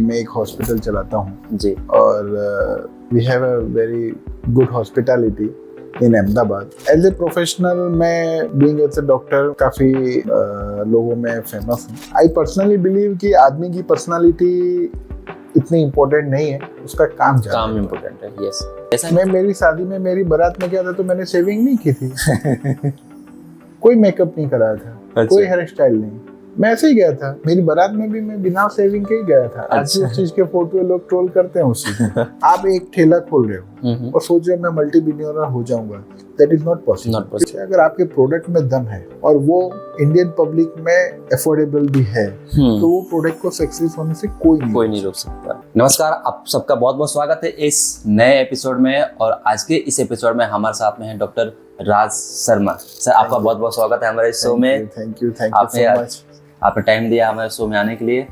मैं एक हॉस्पिटल चलाता हूँ जी। और we have a very good hospitality in Ahmedabad. As a professional मैं बीइंग एज ए डॉक्टर काफ़ी लोगों में फेमस हूँ। आई पर्सनली बिलीव कि आदमी की पर्सनालिटी इतनी इम्पोर्टेंट नहीं है, उसका काम इम्पोर्टेंट है। यस। मैं मेरी शादी में मेरी बारात में क्या था तो मैंने शेविंग नहीं की थी कोई मेकअप नहीं कराया था। अच्छा। कोई हेयर स्टाइल नहीं, मैं ऐसे ही गया था। मेरी बारात में भी मैं बिना शेविंग के ही गया था। आज भी उस चीज के फोटो लोग ट्रोल करते हैं उसी आप एक ठेला खोल रहे हो और सोच रहे हो मैं मल्टी बिलियनर हो जाऊंगा, दैट इज नॉट पॉसिबल। अगर आपके प्रोडक्ट में दम है और वो इंडियन पब्लिक में अफोर्डेबल भी है तो वो प्रोडक्ट को सक्सेस होने से कोई नहीं रोक सकता। नमस्कार, आप सबका बहुत बहुत स्वागत है इस नए एपिसोड में। और आज के इस एपिसोड में हमारे साथ में है डॉक्टर राज शर्मा। सर, आपका बहुत बहुत स्वागत है हमारे शो में। Thank you so much. आपने टाइम दिया हमारे शो में आने के लिए।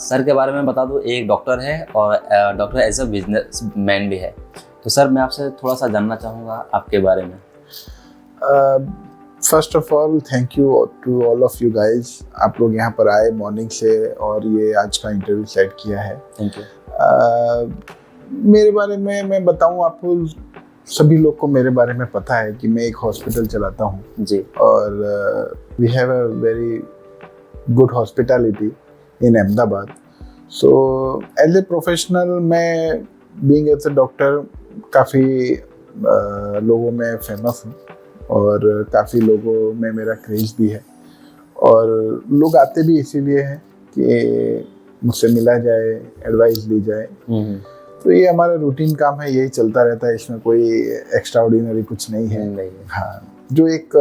सर के बारे में बता दूं, एक डॉक्टर है और doctor as a businessman भी है। तो सर, मैं आपसे थोड़ा सा जानना चाहूँगा आपके बारे में। First of all thank you to all of you guys. आप लोग यहाँ पर आए मॉर्निंग से और ये आज का इंटरव्यू सेट किया है। Thank you. मेरे बारे में मैं बताऊँ आपको, सभी लोग को मेरे बारे में पता है कि मैं एक हॉस्पिटल चलाता हूँ जी। और we have a very good hospitality in Ahmedabad. So as a professional मैं बीइंग एज ए डॉक्टर काफ़ी लोगों में फेमस हूँ और काफ़ी लोगों में मेरा क्रेज भी है और लोग आते भी इसीलिए हैं कि मुझसे मिला जाए, एडवाइस ली जाए। तो ये हमारा रूटीन काम है, यही चलता रहता है, इसमें कोई एक्स्ट्रा ऑर्डिनरी कुछ नहीं है। हाँ, जो एक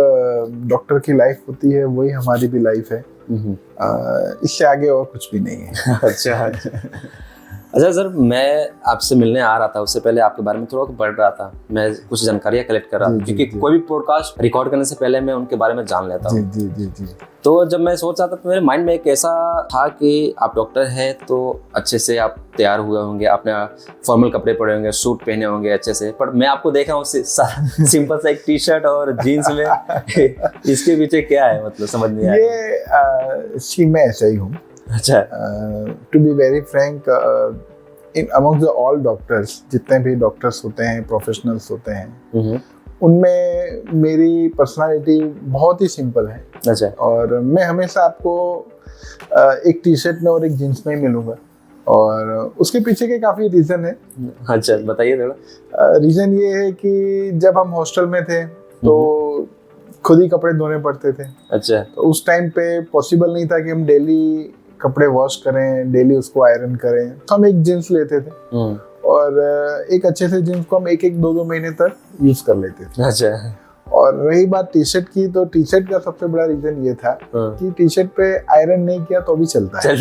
डॉक्टर की लाइफ होती है वही हमारी भी लाइफ है। इससे आगे और कुछ भी नहीं है। अच्छा सर, मैं आपसे मिलने आ रहा था, उससे पहले आपके बारे में थोड़ा पढ़ रहा था, मैं कुछ जानकारियाँ कलेक्ट कर रहा था क्योंकि कोई भी पॉडकास्ट रिकॉर्ड करने से पहले मैं उनके बारे में जान लेता हूँ। जी। तो जब मैं सोच रहा था तो मेरे माइंड में एक ऐसा था कि आप डॉक्टर हैं तो अच्छे से आप तैयार हुए होंगे, आपने फॉर्मल कपड़े पहने होंगे, सूट पहने होंगे अच्छे से, पर मैं आपको देखा हूँ सिंपल सा एक टी शर्ट और जीन्स में इसके पीछे क्या है, मतलब समझ नहीं आया। मैं ऐसा ही हूँ। अच्छा। To be very frank, in among the all doctors, जितने भी डॉक्टर्स होते हैं, प्रोफेशनल्स होते हैं, उनमें मेरी पर्सनालिटी बहुत ही सिंपल है। अच्छा। और मैं हमेशा आपको एक टी शर्ट में और एक जीन्स में ही मिलूंगा और उसके पीछे के काफ़ी रीज़न है। अच्छा, बताइए थोड़ा। रीज़न ये है कि जब हम हॉस्टल में थे तो खुद ही कपड़े धोने पड़ते थे। अच्छा। तो उस टाइम पे पॉसिबल नहीं था कि हम डेली कपड़े वॉश करें, डेली उसको आयरन करें, तो हम एक जीन्स लेते थे और एक अच्छे से जीन्स को हम एक 2 महीने तक यूज कर लेते थे। अच्छा। और रही बात टी शर्ट की, तो टी शर्ट का सबसे बड़ा रीजन ये था कि टी शर्ट पे आयरन नहीं किया तो भी चलता है।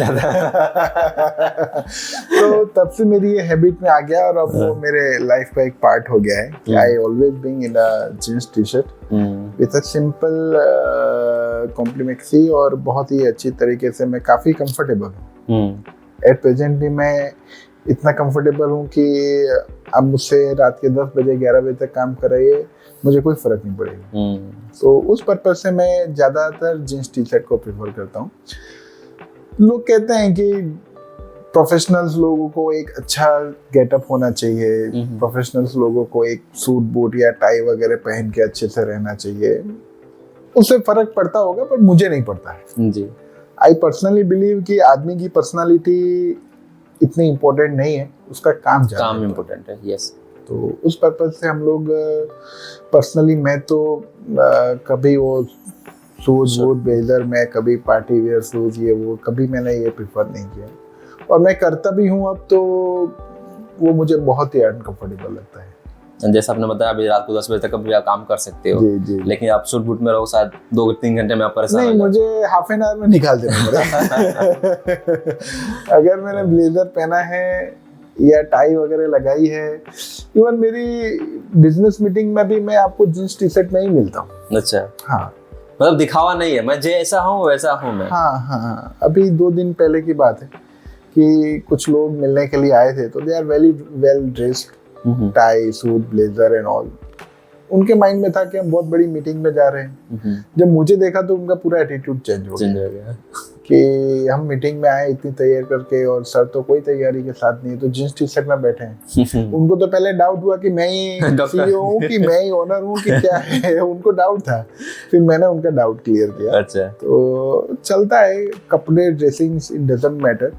तो तब से मेरी ये हैबिट में आ गया और अब वो मेरे लाइफ का एक पार्ट हो गया है कि I always being in a jeans T shirt with a simple complimentary और बहुत ही अच्छी तरीके से मैं काफ़ी कंफर्टेबल हूँ। एट प्रेजेंट भी मैं इतना कंफर्टेबल हूँ कि अब मुझसे रात के 10 बजे 11 बजे तक काम कराइए, मुझे कोई फ़र्क नहीं पड़ेगा। तो उस पर्पज़ से मैं ज़्यादातर जीन्स टी शर्ट को प्रेफर करता हूँ। लोग कहते हैं कि प्रोफेशनल्स लोगों को एक अच्छा गेटअप होना चाहिए, प्रोफेशनल्स लोगों को एक सूट बूट या टाई वगैरह पहन के अच्छे से रहना चाहिए, उससे फ़र्क पड़ता होगा, पर मुझे नहीं पड़ता है जी। आई पर्सनली बिलीव कि आदमी की पर्सनालिटी इतनी इम्पोर्टेंट नहीं है, उसका काम इम्पोर्टेंट है। यस। तो उस पर्पज से हम लोग पर्सनली, मैं तो कभी वो सूट बूट ब्लेजर में, कभी पार्टी वेयर शूज, ये वो कभी मैंने ये प्रेफर नहीं किया और मैं करता भी हूँ अब, तो वो मुझे बहुत ही अनकंफर्टेबल लगता है। जैसा आपने बताया अभी रात को 10 बजे तक कभी आप काम कर सकते हो। जी। लेकिन आप सूट बूट में रहो शायद 2-3 घंटे में आप परेशान नहीं, मुझे हाफ एन आवर में निकाल देना पड़ेगा। अगर मैंने ब्लेजर पहना है या टाई वगैरह लगाई है, इवन मेरी बिजनेस मीटिंग में भी मैं आपको जींस टी शर्ट में ही मिलता हूँ। अच्छा। हाँ, मतलब दिखावा नहीं है, मैं जैसा हूँ वैसा हूँ मैं। हाँ। अभी 2 दिन पहले की बात है कि कुछ लोग मिलने के लिए आए थे, तो they are very well dressed, tie suit blazer and all. उनके माइंड में था कि हम बहुत बड़ी मीटिंग में जा रहे हैं। जब मुझे देखा तो उनका पूरा एटीट्यूड चेंज हो गया कि हम मीटिंग में आए इतनी तैयार करके और सर तो कोई तैयारी के साथ नहीं है, तो जींस टी शर्ट में बैठे हैं। उनको तो पहले डाउट हुआ कि मैं ही CEO हूँ कि मैं ही ओनर हूँ कि क्या है, उनको डाउट था। फिर मैंने उनका डाउट क्लियर किया। अच्छा। तो चलता है, कपड़े ड्रेसिंग इट डजंट मैटर,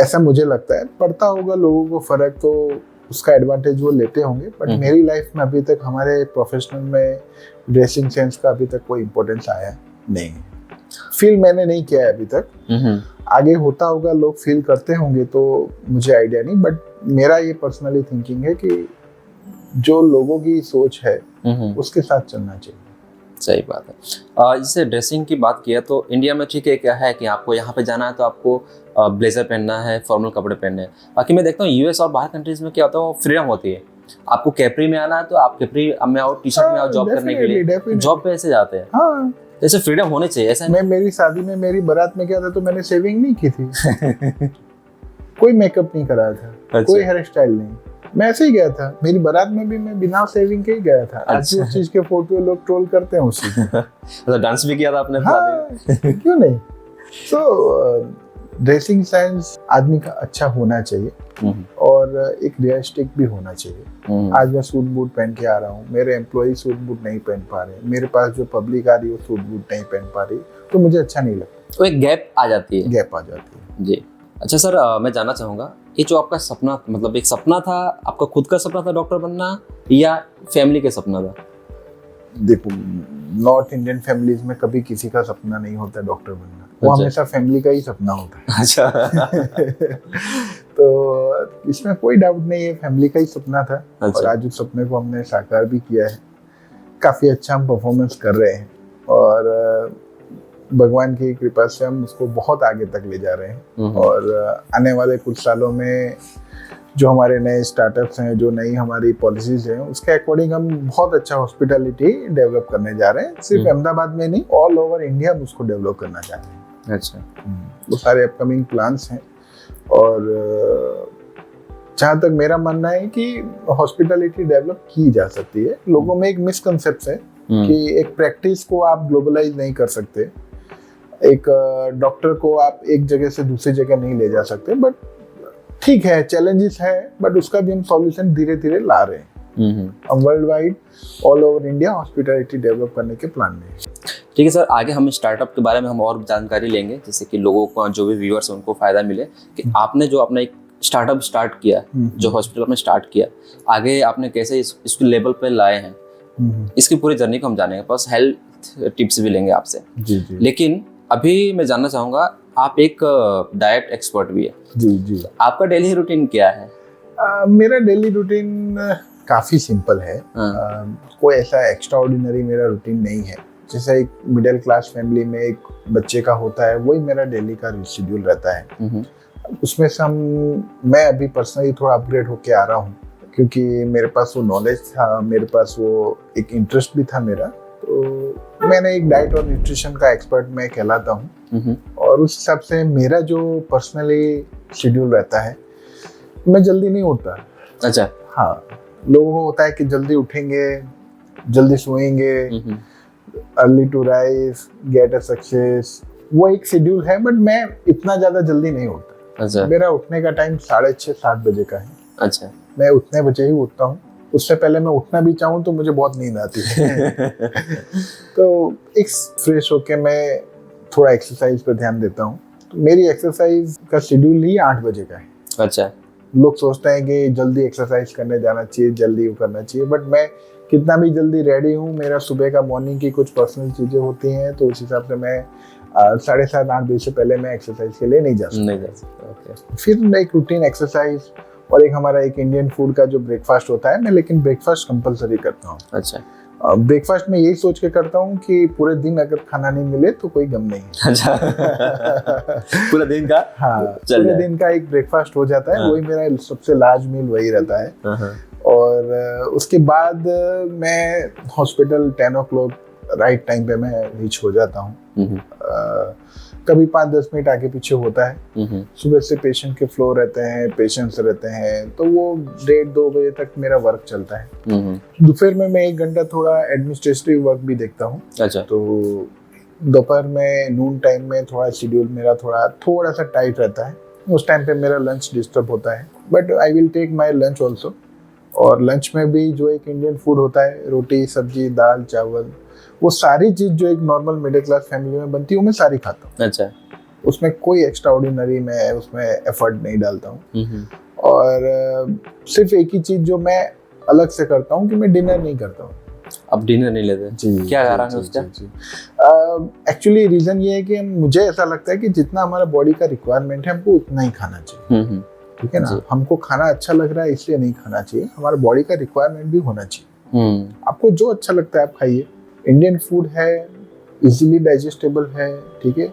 ऐसा मुझे लगता है। पड़ता होगा लोगों को फर्क तो उसका एडवांटेज वो लेते होंगे, बट मेरी लाइफ में अभी तक हमारे प्रोफेशनल में ड्रेसिंग सेंस का अभी तक कोई इम्पोर्टेंस आया नहीं। फील मैंने नहीं किया है अभी तक, आगे होता होगा, लोग फील करते होंगे तो मुझे आइडिया नहीं, बट मेरा ये पर्सनली थिंकिंग है कि जो लोगों की सोच है उसके साथ चलना चाहिए। सही बात है। जैसे ड्रेसिंग की बात किया तो इंडिया में ठीक है, क्या है कि आपको यहाँ पे जाना है तो आपको ब्लेजर पहनना है, फॉर्मल कपड़े पहनने हैं। बाकी मैं देखता हूँ यूएस और बाहर कंट्रीज में क्या होता है, वो फ्रीडम होती है। आपको कैपरी में आना है तो आप कैपरी में आओ, टी शर्ट में आओ जॉब करने के लिए, जॉब पे ऐसे जाते हैं। हाँ, जैसे फ्रीडम होनी चाहिए ऐसा। मैं मेरी शादी में, मेरी बारात में क्या था, तो मैंने शेविंग नहीं की थी। कोई मेकअप नहीं कराया था। अच्छा। कोई हेयर स्टाइल नहीं, मैं ऐसे ही गया था। मेरी बारात में भी मैं बिना शेविंग के ही गया था। अच्छा। आज उस चीज के फोटो लोग ट्रोल करते हैं उसी। तो डांस भी किया था आपने? हाँ, क्यों नहीं। तो ड्रेसिंग सेंस आदमी का अच्छा होना चाहिए और एक रियलिस्टिक भी होना चाहिए। आज मैं सूट बूट पहन के आ रहा हूँ, मेरे एम्प्लॉय सूट बूट नहीं पहन पा रहे, मेरे पास जो पब्लिक आ रही है वो सूट बूट नहीं पहन पा रही, तो मुझे अच्छा नहीं लगता। तो एक गैप आ जाती है। गैप आ जाती है जी। अच्छा सर, मैं जानना चाहूँगा, ये जो आपका सपना, मतलब एक सपना था, आपका खुद का सपना था डॉक्टर बनना या फैमिली का सपना था? देखो, नॉर्थ इंडियन फैमिलीज में कभी किसी का सपना नहीं होता डॉक्टर बनना। वो हमेशा फैमिली का ही सपना होता है। अच्छा। तो इसमें कोई डाउट नहीं है, फैमिली का ही सपना था। अच्छा। और आज उस सपने को हमने साकार भी किया है। काफ़ी अच्छा हम परफॉर्मेंस कर रहे हैं और भगवान की कृपा से हम उसको बहुत आगे तक ले जा रहे हैं। और आने वाले कुछ सालों में जो हमारे नए स्टार्टअप्स हैं, जो नई हमारी पॉलिसीज हैं, उसके अकॉर्डिंग हम बहुत अच्छा हॉस्पिटैलिटी डेवलप करने जा रहे हैं। सिर्फ अहमदाबाद में नहीं, ऑल ओवर इंडिया हम उसको डेवलप करना चाह रहे हैं। अच्छा। वो सारे अपकमिंग प्लान्स हैं। और जहाँ तक मेरा मानना है कि हॉस्पिटैलिटी डेवलप की जा सकती है। लोगों में एक मिसकंसेप्ट है कि एक प्रैक्टिस को आप ग्लोबलाइज नहीं कर सकते, एक डॉक्टर को आप एक जगह से दूसरी जगह नहीं ले जा सकते। बट ठीक है, चैलेंजेस है, बट उसका भी हम सॉल्यूशन धीरे धीरे ला रहे हैं। हम world wide all over India hospitality develop करने के प्लान में। ठीक है सर, आगे हम स्टार्टअप के बारे में हम और जानकारी लेंगे, जैसे कि लोगों को, जो भी व्यूअर्स हैं, उनको फायदा मिले कि आपने जो अपना एक स्टार्टअप स्टार्ट किया, जो हॉस्पिटल आपने स्टार्ट किया, आगे आपने कैसे इसको लेवल पे लाए हैं, इसकी पूरी जर्नी को हम जानेंगे। प्लस हेल्थ टिप्स भी लेंगे आपसे। जी जी। लेकिन अभी मैं जानना चाहूँगा, आप एक डाइट एक्सपर्ट भी है। जी जी। आपका डेली रूटीन क्या है? मेरा डेली रूटीन काफ़ी सिंपल है। कोई ऐसा एक्स्ट्रा ऑर्डिनरी मेरा रूटीन नहीं है। जैसे एक मिडिल क्लास फैमिली में एक बच्चे का होता है, वही मेरा डेली का शेड्यूल रहता है। उसमें से मैं अभी पर्सनली थोड़ा अपग्रेड होके आ रहा हूँ, क्योंकि मेरे पास वो नॉलेज था, मेरे पास वो एक इंटरेस्ट भी था मेरा। तो मैंने एक डाइट और न्यूट्रिशन का एक्सपर्ट मैं कहलाता हूँ। और उस हिसाब से मेरा जो पर्सनली शेड्यूल रहता है, मैं जल्दी नहीं उठता। अच्छा। हाँ, लोगों को होता है कि जल्दी उठेंगे, जल्दी सोएंगे, early to rise, get a success, वो एक शेड्यूल है। बट मैं इतना ज़्यादा जल्दी नहीं उठता। अच्छा। मेरा मेरा उठने का टाइम 6:30-7 बजे का है। अच्छा। मैं उतने बजे ही उठता हूँ। उससे पहले मैं उठना भी चाहूँ तो मुझे बहुत नींद आती है। तो एक फ्रेश होके मैं थोड़ा एक्सरसाइज पर ध्यान देता हूँ। तो मेरी एक्सरसाइज का शेड्यूल ही 8 बजे का है। अच्छा। लोग सोचते हैं कि जल्दी एक्सरसाइज करने जाना चाहिए, जल्दी वो करना चाहिए, बट मैं कितना भी जल्दी रेडी हूँ, मेरा सुबह का मॉर्निंग की कुछ पर्सनल चीज़ें होती हैं, तो उस हिसाब से मैं 7:30-8 बजे से पहले मैं एक्सरसाइज के लिए नहीं जा सकता। ओके। फिर एक रूटीन एक्सरसाइज और एक हमारा एक इंडियन फूड का जो ब्रेकफास्ट होता है, मैं लेकिन ब्रेकफास्ट कंपलसरी करता हूँ। अच्छा। ब्रेकफास्ट में यही सोच के करता हूँ कि पूरे दिन अगर खाना नहीं मिले तो कोई गम नहीं है। अच्छा। पूरा दिन का? हाँ, पूरे दिन का एक ब्रेकफास्ट हो जाता है। वही मेरा सबसे लार्ज मील वही रहता है। और उसके बाद मैं हॉस्पिटल 10 o'clock राइट टाइम पे मैं रीच हो जाता हूँ। कभी 5-10 मिनट आगे पीछे होता है। सुबह से पेशेंट के फ्लो रहते हैं, पेशेंट्स रहते हैं, तो वो 1:30-2 बजे तक मेरा वर्क चलता है। दोपहर में मैं 1 घंटा थोड़ा एडमिनिस्ट्रेटिव वर्क भी देखता हूँ। अच्छा। तो दोपहर में नून टाइम में थोड़ा शेड्यूल मेरा थोड़ा सा टाइट रहता है, उस टाइम पे मेरा लंच डिस्टर्ब होता है, but I will take my lunch also. और लंच में भी जो एक इंडियन फूड होता है, रोटी सब्जी दाल चावल, वो सारी चीज़ जो एक नॉर्मल मिडिल क्लास फैमिली में बनती है वो मैं सारी खाता हूँ। अच्छा, उसमें कोई एक्स्ट्रा ऑर्डिनरी मैं उसमें एफर्ट नहीं डालता हूँ। और सिर्फ एक ही चीज़ जो मैं अलग से करता हूँ कि मैं डिनर नहीं करता हूँ। अब डिनर नहीं लेते? जी, क्या कारण है उसका? एक्चुअली रीज़न ये है कि मुझे ऐसा लगता है कि जितना हमारा बॉडी का रिक्वायरमेंट है हमको उतना ही खाना चाहिए। ठीक है ना, हमको खाना अच्छा लग रहा है इसलिए नहीं खाना चाहिए, हमारे बॉडी का रिक्वायरमेंट भी होना चाहिए। आपको जो अच्छा लगता है आप खाइए। इंडियन फूड है, इजीली डाइजेस्टेबल है, ठीक है।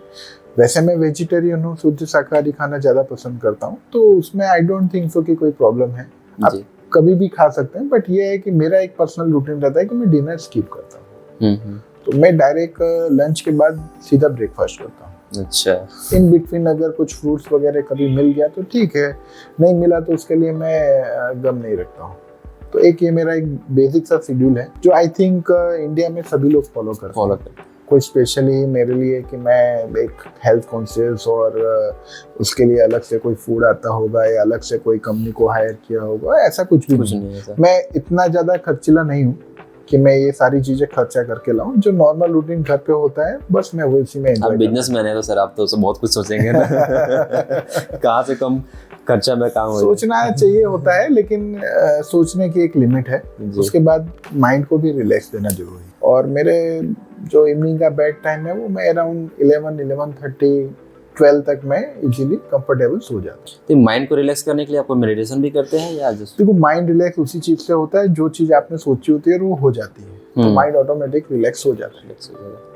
वैसे मैं वेजिटेरियन हूँ, शुद्ध शाकाहारी खाना ज़्यादा पसंद करता हूँ, तो उसमें आई डोंट थिंक सो कि कोई प्रॉब्लम है, आप कभी भी खा सकते हैं। बट ये है कि मेरा एक पर्सनल रूटीन रहता है कि मैं डिनर स्किप करता हूँ, तो मैं डायरेक्ट लंच के बाद सीधा ब्रेकफास्ट करता हूँ। अच्छा, इन बिटवीन अगर कुछ फ्रूट्स वगैरह कभी मिल गया तो ठीक है, नहीं मिला तो उसके लिए मैं गम नहीं रखता हूँ। तो एक ये मेरा एक बेसिक सा शेड्यूल है जो आई थिंक इंडिया में सभी लोग फॉलो करते हैं। कोई स्पेशली मेरे लिए कि मैं एक हेल्थ कॉन्शियस और उसके लिए अलग से कोई फूड आता होगा या अलग से कोई कंपनी को हायर किया होगा, ऐसा कुछ भी नहीं है। मैं इतना ज़्यादा खर्चीला नहीं हूँ कि मैं ये सारी चीजें खर्चा करके लाऊं। जो नॉर्मल रूटीन घर पे होता है बस मैं वो इसी में एंजॉय करता हूं। बिजनेसमैन है तो सर आप तो बहुत कुछ सोचेंगे ना। कहाँ से कम खर्चा में काम हो, सोचना चाहिए होता है, लेकिन सोचने की एक लिमिट है, उसके बाद माइंड को भी रिलैक्स देना जरूरी है। और मेरे जो इवनिंग का बेड टाइम है वो मैं अराउंड 11:30 12 तक मैं इजीली कंफर्टेबल सो जाता हूँ। तो माइंड को रिलैक्स करने के लिए आपको मेडिटेशन भी करते हैं या जस्ट? देखो, माइंड रिलैक्स उसी चीज से होता है जो चीज आपने सोची होती है वो हो जाती है, तो माइंड ऑटोमेटिक रिलैक्स हो जाता है।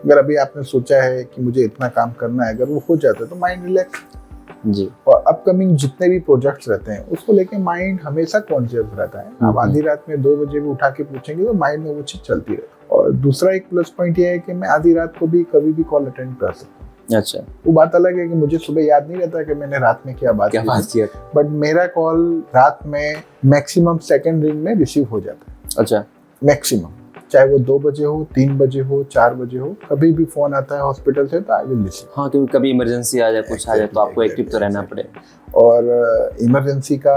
अगर अभी आपने सोचा है कि मुझे इतना काम करना है, अगर वो हो जाता है तो माइंड रिलैक्स जी। और अपकमिंग जितने भी प्रोजेक्ट्स रहते हैं उसको लेके माइंड हमेशा कॉन्शियस रहता है। आप आधी रात में 2 बजे भी उठा के पूछेंगे तो माइंड में वो चीज चलती रहती है। और दूसरा एक प्लस पॉइंट ये है कि मैं आधी रात को भी कभी भी कॉल अटेंड कर सकता हूँ। अच्छा, वो बात अलग है कि मुझे सुबह याद नहीं रहता कि मैंने रात में क्या बात की, बट मेरा कॉल रात में मैक्सिमम सेकंड रिंग में रिसीव हो जाता है। अच्छा, मैक्सिमम, चाहे वो 2 बजे हो, 3 बजे हो, 4 बजे हो, कभी भी फोन आता है हॉस्पिटल से तो आई विल रिसीव। हाँ, क्योंकि कभी इमरजेंसी आ जाए, कुछ आ जाए तो आपको एक्टिव तो रहना पड़े। और इमरजेंसी का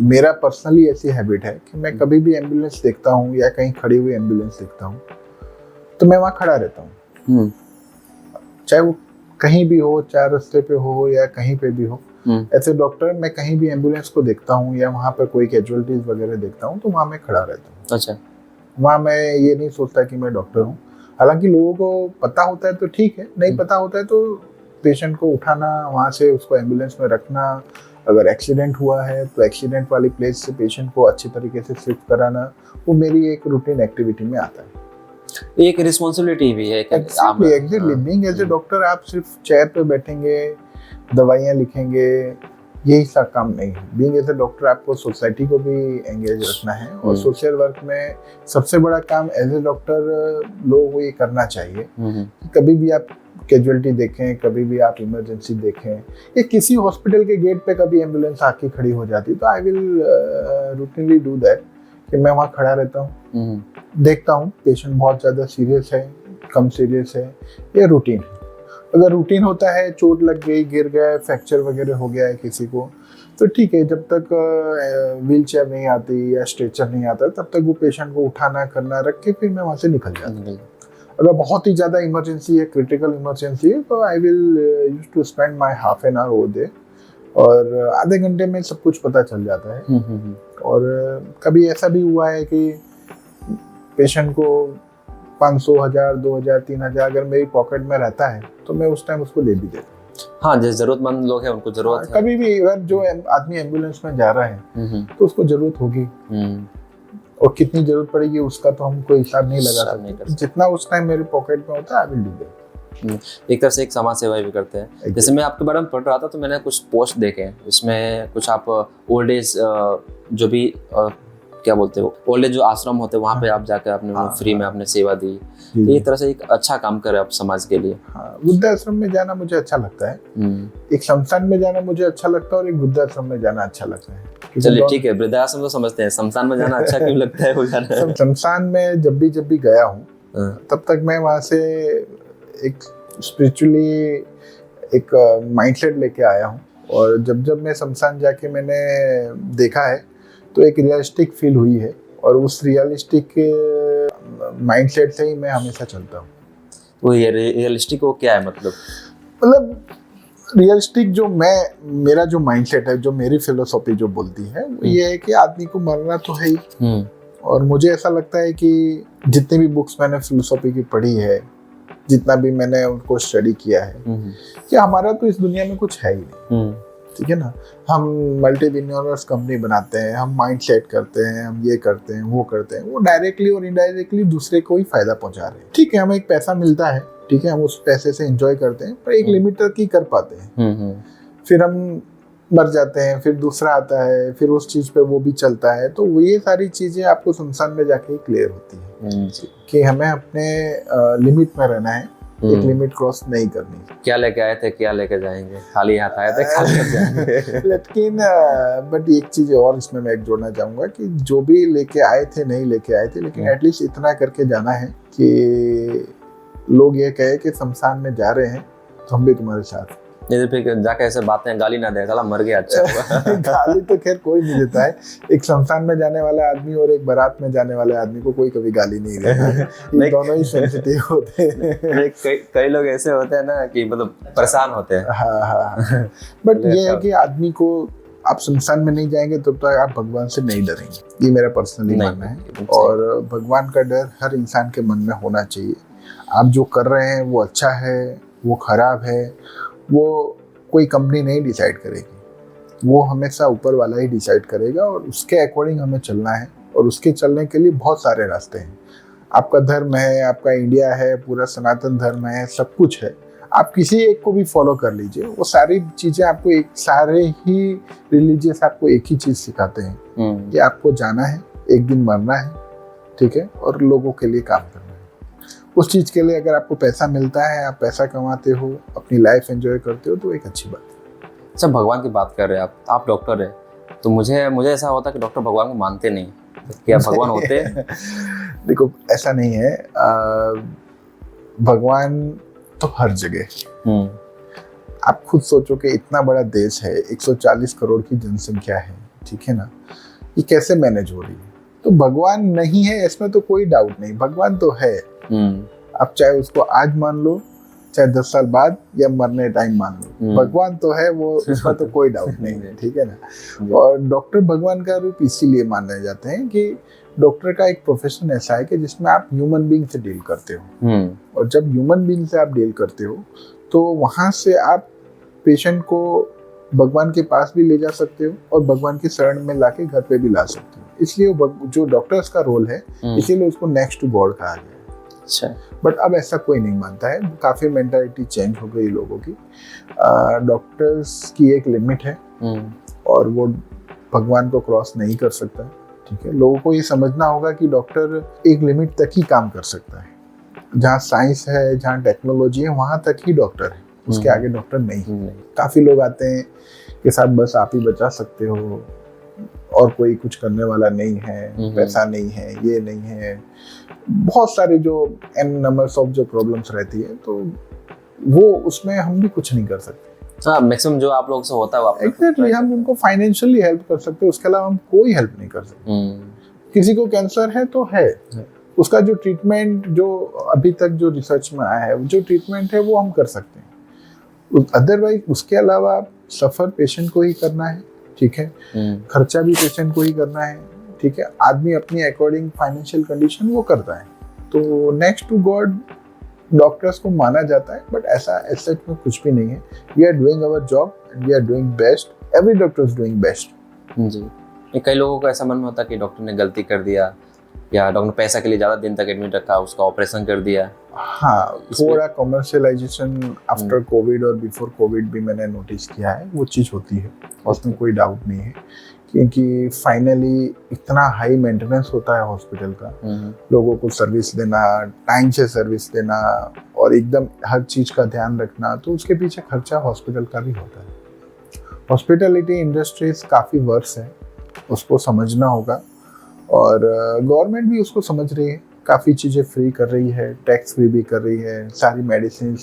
मेरा पर्सनली ऐसी हैबिट है कि मैं कभी भी एम्बुलेंस देखता हूँ या कहीं खड़ी हुई एम्बुलेंस देखता हूँ तो मैं वहाँ खड़ा रहता हूँ, चाहे वो कहीं भी हो, चाहे रास्ते पे हो या कहीं पे भी हो। ऐसे डॉक्टर, मैं कहीं भी एम्बुलेंस को देखता हूँ या वहाँ पर कोई कैजुअलिटीज वगैरह देखता हूँ तो वहाँ मैं खड़ा रहता हूँ। अच्छा, वहाँ मैं ये नहीं सोचता कि मैं डॉक्टर हूँ। हालांकि लोगों को पता होता है तो ठीक है, नहीं पता होता है तो पेशेंट को उठाना, वहाँ से उसको एम्बुलेंस में रखना, अगर एक्सीडेंट हुआ है तो एक्सीडेंट वाली प्लेस से पेशेंट को अच्छी तरीके से शिफ्ट कराना, वो मेरी एक रूटीन एक्टिविटी में आता है। एक रिस्पॉन्सिबिलिटी भी है। Exactly, being as a doctor आप सिर्फ चेयर पे बैठेंगे, दवाइयाँ लिखेंगे, यही सा काम नहीं है। बीइंग एज ए डॉक्टर आपको सोसाइटी को भी एंगेज रखना है। और सोशल वर्क में सबसे बड़ा काम एज ए डॉक्टर लोगों को ये करना चाहिए कि कभी भी आप कैजुअलिटी देखें, कभी भी आप इमरजेंसी देखें, या किसी हॉस्पिटल के गेट पे कभी एम्बुलेंस आके खड़ी हो जाती तो I will routinely do that कि मैं वहाँ खड़ा रहता हूँ, देखता हूँ पेशेंट बहुत ज़्यादा सीरियस है, कम सीरियस है, या रूटीन है। अगर रूटीन होता है, चोट लग गई, गिर गया, फ्रैक्चर वगैरह हो गया है किसी को, तो ठीक है, जब तक व्हील चेयर नहीं आती या स्ट्रेचर नहीं आता तब तक वो पेशेंट को उठाना करना रख के फिर मैं वहाँ से निकल जाता हूँ। अगर बहुत ही ज़्यादा इमरजेंसी है, क्रिटिकल इमरजेंसी है, तो I will use to spend my half an hour over there, और आधे घंटे में सब कुछ पता चल जाता है। और कभी ऐसा भी हुआ है कि पेशेंट को 500, 1000, 2000, 3000 अगर मेरी पॉकेट में रहता है तो मैं उस टाइम उसको दे भी देता हूँ। हाँ, जो जरूरतमंद लोग हैं उनको जरूरत है। कभी भी अगर जो आदमी एम्बुलेंस में जा रहा है तो उसको जरूरत होगी, और कितनी जरूरत पड़ेगी उसका तो हम कोई हिसाब नहीं लगा सकते। जितना उस टाइम मेरे पॉकेट में होता है आई विल डू दैट। एक तरफ से एक समाज सेवा भी करते हैं। जैसे मैं आपके बारे में पढ़ रहा था तो मैंने कुछ पोस्ट देखे हैं, उसमें कुछ आप ओल्ड एज जो भी क्या बोलते हो, ओल्ड एज जो आश्रम होते हैं वहाँ पे आप जाकर आपने फ्री में आपने सेवा दी। तो एक तरह से एक अच्छा काम करे आप समाज के लिए। वृद्धाश्रम में जाना मुझे अच्छा लगता है, एक शमशान में जाना मुझे अच्छा लगता है, और एक वृद्धाश्रम में जाना अच्छा लगता है। चलिए ठीक है, वृद्धाश्रम तो समझते हैं, शमशान में जाना अच्छा क्यों लगता है वो जाना? शमशान में जब भी गया हूँ तब तक मैं वहाँ से एक स्पिरिचुअली एक माइंडसेट लेके आया हूँ। और जब जब मैं शमशान जाके मैंने देखा है तो एक रियलिस्टिक फील हुई है, और उस रियलिस्टिक माइंडसेट से ही मैं हमेशा चलता हूँ। वो ये रियलिस्टिक वो क्या है मतलब रियलिस्टिक जो मेरा जो माइंडसेट है, जो मेरी फिलोसॉफी जो बोलती है वो ये है कि आदमी को मरना तो है ही। और मुझे ऐसा लगता है कि जितनी भी बुक्स मैंने फिलोसॉफी की पढ़ी है, जितना भी मैंने उनको स्टडी किया है, कि हमारा तो इस दुनिया में कुछ है ही नहीं। ठीक है ना, हम मल्टी बिलियनर्स कंपनी बनाते हैं, हम माइंड सेट करते हैं, हम ये करते हैं वो करते हैं, वो डायरेक्टली और इनडायरेक्टली दूसरे को ही फायदा पहुंचा रहे हैं। ठीक है, हमें एक पैसा मिलता है, ठीक है, हम उस पैसे से एंजॉय करते हैं, पर एक लिमिट तक ही कर पाते हैं। फिर हम मर जाते हैं, फिर दूसरा आता है, फिर उस चीज पे वो भी चलता है। तो ये सारी चीजें आपको शमशान में जाके क्लियर होती है कि हमें अपने लिमिट में रहना है, एक लिमिट क्रॉस नहीं करनी। क्या लेके आए थे, क्या लेके जाएंगे, खाली हाथ आए थे, खाली हाथ जाएंगे। लेकिन बट एक चीज और इसमें मैं एक जोड़ना चाहूंगा कि जो भी लेके आए थे नहीं लेके आए थे, लेकिन एटलीस्ट इतना करके जाना है कि लोग ये कहे कि शमशान में जा रहे हैं तो हम भी तुम्हारे साथ। नहीं फिर जाके ऐसे बातें गाली ना दे, साला मर गया अच्छा हुआ। गाली तो खैर कोई नहीं देता है। एक शमशान में जाने वाला आदमी और एक बारात में जाने वाले आदमी को कोई कभी गाली नहीं देता है। ये दोनों ही सेंसिटिव होते हैं। कई लोग ऐसे होते हैं ना कि मतलब परेशान होते हैं। हाँ। बट ये है कि आदमी को, आप शमशान में नहीं जाएंगे तब तक आप भगवान से नहीं डरेंगे, ये मेरा पर्सनली मानना है। और भगवान का डर हर इंसान के मन में होना चाहिए। आप जो कर रहे हैं वो अच्छा है, वो खराब है, वो कोई कंपनी नहीं डिसाइड करेगी, वो हमेशा ऊपर वाला ही डिसाइड करेगा। और उसके अकॉर्डिंग हमें चलना है, और उसके चलने के लिए बहुत सारे रास्ते हैं। आपका धर्म है, आपका इंडिया है, पूरा सनातन धर्म है, सब कुछ है। आप किसी एक को भी फॉलो कर लीजिए, वो सारी चीज़ें आपको सारे ही रिलीजियस आपको एक ही चीज़ सिखाते हैं कि आपको जाना है, एक दिन मरना है, ठीक है, और लोगों के लिए काम करना है। उस चीज़ के लिए अगर आपको पैसा मिलता है, आप पैसा कमाते हो, अपनी लाइफ एंजॉय करते हो, तो एक अच्छी बात है। अच्छा, भगवान की बात कर रहे हैं आप डॉक्टर है, तो मुझे ऐसा होता है कि डॉक्टर भगवान को मानते नहीं, क्या भगवान होते हैं? देखो ऐसा नहीं है, भगवान तो हर जगह। आप खुद सोचो कि इतना बड़ा देश है, 140 करोड़ की जनसंख्या है, ठीक है ना, ये कैसे मैनेज हो रही है? तो भगवान नहीं है इसमें तो कोई डाउट नहीं, भगवान तो है। आप चाहे उसको आज मान लो, चाहे 10 साल बाद या मरने टाइम मान लो, भगवान तो है, वो उसका तो कोई डाउट नहीं है, ठीक है ना। और डॉक्टर भगवान का रूप इसीलिए माने जाते हैं कि डॉक्टर का एक प्रोफेशन ऐसा है कि जिसमें आप ह्यूमन बीइंग से डील करते हो। और जब ह्यूमन बीइंग से आप डील करते हो तो वहां से आप पेशेंट को भगवान के पास भी ले जा सकते हो और भगवान की शरण में लाके घर पे भी ला सकते हो। इसलिए जो डॉक्टर्स का रोल है, इसीलिए उसको नेक्स्ट टू गॉड कहा गया है। अच्छा, बट अब ऐसा कोई नहीं मानता है, काफी मेंटालिटी चेंज हो गई लोगों की। डॉक्टर्स की एक लिमिट है और वो भगवान को क्रॉस नहीं कर सकता, ठीक है। लोगों को ये समझना होगा कि डॉक्टर एक लिमिट तक ही काम कर सकता है। जहाँ साइंस है, जहाँ टेक्नोलॉजी है, वहां तक ही डॉक्टर है, उसके आगे डॉक्टर नहीं। काफी लोग आते हैं कि साहब बस आप ही बचा सकते हो और कोई कुछ करने वाला नहीं है, पैसा नहीं है, ये नहीं है, बहुत सारे जो एन नंबर्स ऑफ जो प्रॉब्लम्स रहती है, तो वो उसमें हम भी कुछ नहीं कर सकते। हाँ, मैक्सिमम जो आप लोगों से होता है एग्जैक्टली, हम उनको फाइनेंशियली हेल्प कर सकते हैं, उसके अलावा हम कोई हेल्प नहीं कर सकते। किसी को कैंसर है तो है, उसका जो ट्रीटमेंट जो अभी तक जो रिसर्च में आया है, जो ट्रीटमेंट है वो हम कर सकते हैं। अदरवाइज उसके अलावा सफर पेशेंट को ही करना है, ठीक है, खर्चा भी पेशेंट को ही करना है, ठीक है। आदमी अपनी अकॉर्डिंग फाइनेंशियल कंडीशन वो करता है। तो नेक्स्ट टू गॉड डॉक्टर्स को माना जाता है, बट ऐसा एसेट में कुछ भी नहीं है। We are doing our job and we are doing best, every doctor is doing best. जी, कई लोगों को ऐसा मन में होता है कि डॉक्टर ने गलती कर दिया या डॉक्टर ने पैसा के लिए ज़्यादा दिन तक एडमिट रखा, उसका ऑपरेशन कर दिया। हाँ, थोड़ा कमर्शियलाइजेशन आफ्टर कोविड और बिफोर कोविड भी मैंने नोटिस किया है, वो चीज़ होती है, उसमें कोई डाउट नहीं है, क्योंकि फाइनली इतना हाई मेंटेनेंस होता है हॉस्पिटल का, लोगों को सर्विस देना, टाइम से सर्विस देना और एकदम हर चीज़ का ध्यान रखना, तो उसके पीछे खर्चा हॉस्पिटल का भी होता है। हॉस्पिटैलिटी इंडस्ट्रीज काफ़ी वर्स है, उसको समझना होगा और गवर्नमेंट भी उसको समझ रही है काफ़ी चीज़ें फ्री कर रही है, टैक्स फ्री भी कर रही है, सारी मेडिसिन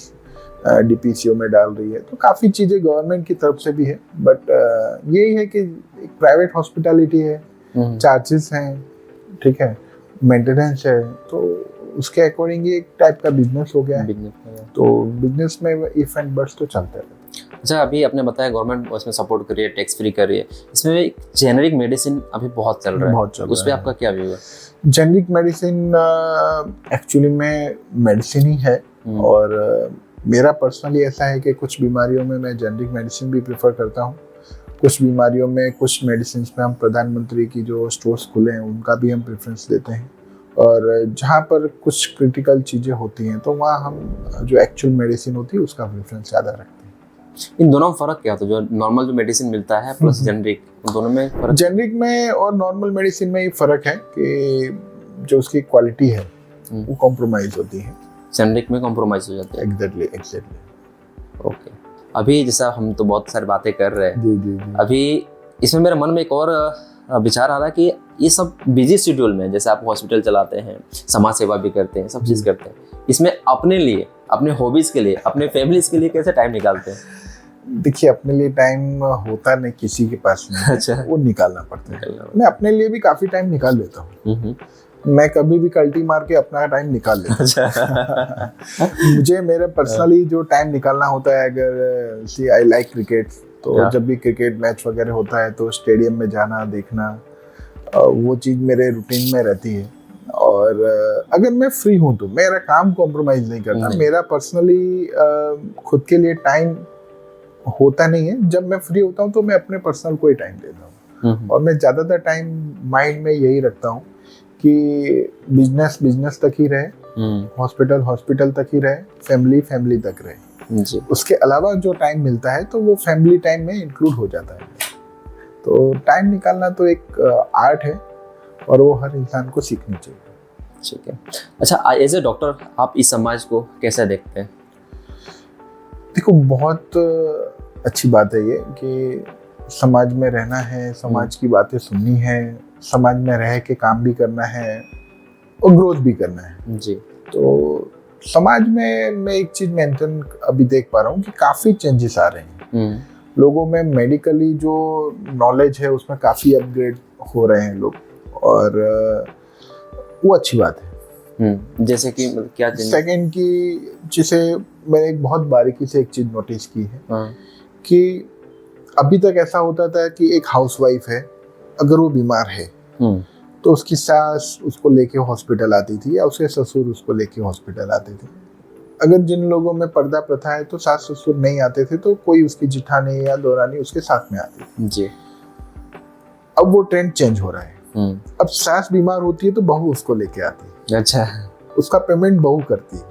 DPCO में डाल रही है, तो काफ़ी चीज़ें गवर्नमेंट की तरफ से भी है। बट यही है कि एक प्राइवेट हॉस्पिटैलिटी है, चार्जेस हैं, ठीक है, मेंटेनेंस है, तो उसके अकॉर्डिंग एक टाइप का बिजनेस हो गया है। तो बिजनेस में इफ एंड बट्स तो चलते रहते। अच्छा, अभी आपने बताया गवर्नमेंट उसमें सपोर्ट कर रही है, टैक्स फ्री कर रही है, इसमें जेनेरिक मेडिसिन अभी बहुत चल रहा है, उस पर आपका क्या व्यू है? जेनेरिक मेडिसिन एक्चुअली में मेडिसिन ही है, और मेरा पर्सनली ऐसा है कि कुछ बीमारियों में मैं जेनेरिक मेडिसिन भी प्रेफर करता हूँ, कुछ बीमारियों में, कुछ मेडिसिन में हम प्रधानमंत्री की जो स्टोर्स खुले हैं उनका भी हम प्रेफरेंस देते हैं, और जहाँ पर कुछ क्रिटिकल चीज़ें होती हैं तो वहाँ हम जो एक्चुअल मेडिसिन होती है उसका प्रेफरेंस ज़्यादा रखते हैं। इन दोनों में फ़र्क क्या होता है? जो नॉर्मल जो मेडिसिन मिलता है प्लस जेनेरिक, उन दोनों में फ़र्क? जेनेरिक में और नॉर्मल मेडिसिन में ये फ़र्क है कि जो उसकी क्वालिटी है वो कॉम्प्रोमाइज़ होती है, जेनेरिक में कॉम्प्रोमाइज़ हो जाता है। एग्जैक्टली। ओके, अभी जैसा हम तो बहुत सारी बातें कर रहे हैं, जी। अभी इसमें मेरे मन में एक और विचार आ रहा है कि ये सब बिजी शेड्यूल में, जैसे आप हॉस्पिटल चलाते हैं, समाज सेवा भी करते हैं, सब चीज़ करते हैं, इसमें अपने लिए, अपने हॉबीज़ के लिए, अपने फैमिलीज़ के लिए कैसे टाइम निकालते हैं? देखिए, अपने लिए टाइम होता नहीं किसी के पास नहीं। अच्छा, वो निकालना पड़ता है। मैं अपने लिए भी काफ़ी टाइम निकाल लेता हूँ। मैं कभी भी कल्टी मार के अपना टाइम निकाल लेता हूँ। मुझे मेरे पर्सनली जो टाइम निकालना होता है, अगर सी आई लाइक क्रिकेट, तो जब भी क्रिकेट मैच वगैरह होता है तो स्टेडियम में जाना, देखना, वो चीज़ मेरे रूटीन में रहती है। और अगर मैं फ्री हूँ तो मेरा काम कॉम्प्रोमाइज़ नहीं करता। मेरा पर्सनली खुद के लिए टाइम होता नहीं है। जब मैं फ्री होता हूँ तो मैं अपने पर्सनल को ही टाइम देता हूँ, और मैं ज़्यादातर टाइम माइंड में यही रखता हूँ कि बिजनेस तक ही रहे, हॉस्पिटल तक ही रहे, फैमिली तक रहे जी। उसके अलावा जो टाइम मिलता है तो वो फैमिली टाइम में इंक्लूड हो जाता है। तो टाइम निकालना तो एक आर्ट है, और वो हर इंसान को सीखनी चाहिए। ठीक है। अच्छा, एज ए डॉक्टर आप इस समाज को कैसे देखते हैं? देखो, बहुत अच्छी बात है ये कि समाज में रहना है, समाज की बातें सुननी है, समाज में रह के काम भी करना है और ग्रोथ भी करना है जी। तो समाज में मैं एक चीज मेंशन अभी देख पा रहा हूँ कि काफी चेंजेस आ रहे हैं। लोगों में मेडिकली जो नॉलेज है उसमें काफी अपग्रेड हो रहे हैं लोग, और वो अच्छी बात है। जैसे कि क्या सेकंड की, जिसे मैंने एक बहुत बारीकी से एक चीज नोटिस की है कि अभी तक ऐसा होता था कि एक हाउसवाइफ है, अगर वो बीमार है तो उसकी सास उसको लेके हॉस्पिटल आती थी, या उसके ससुर उसको लेके हॉस्पिटल आते थे। अगर जिन लोगों में पर्दा प्रथा है तो सास ससुर नहीं आते थे तो कोई उसकी जिठानी या दौरानी उसके साथ में आती थी जी। अब वो ट्रेंड चेंज हो रहा है। अब सास बीमार होती है तो बहू उसको लेके आती है। अच्छा। उसका पेमेंट बहू करती है,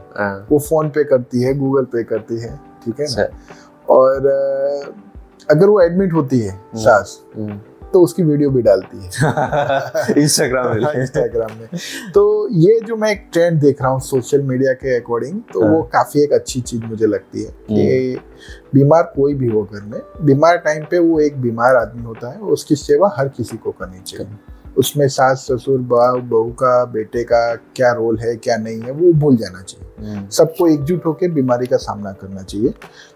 वो फोन पे करती है, गूगल पे करती है, ठीक है ना। और अगर वो एडमिट होती है सास तो उसकी वीडियो भी डालती है इंस्टाग्राम में। तो ये जो मैं एक ट्रेंड देख रहा हूँ सोशल मीडिया के अकॉर्डिंग, तो वो काफी एक अच्छी चीज मुझे लगती है कि बीमार कोई भी हो घर में, बीमार टाइम पे वो एक बीमार आदमी होता है, उसकी सेवा हर किसी को करनी चाहिए। उसमें सास ससुर बहू का, बेटे का क्या रोल है क्या नहीं है वो भूल जाना चाहिए। सबको एकजुट होकर बीमारी का सामना करना चाहिए।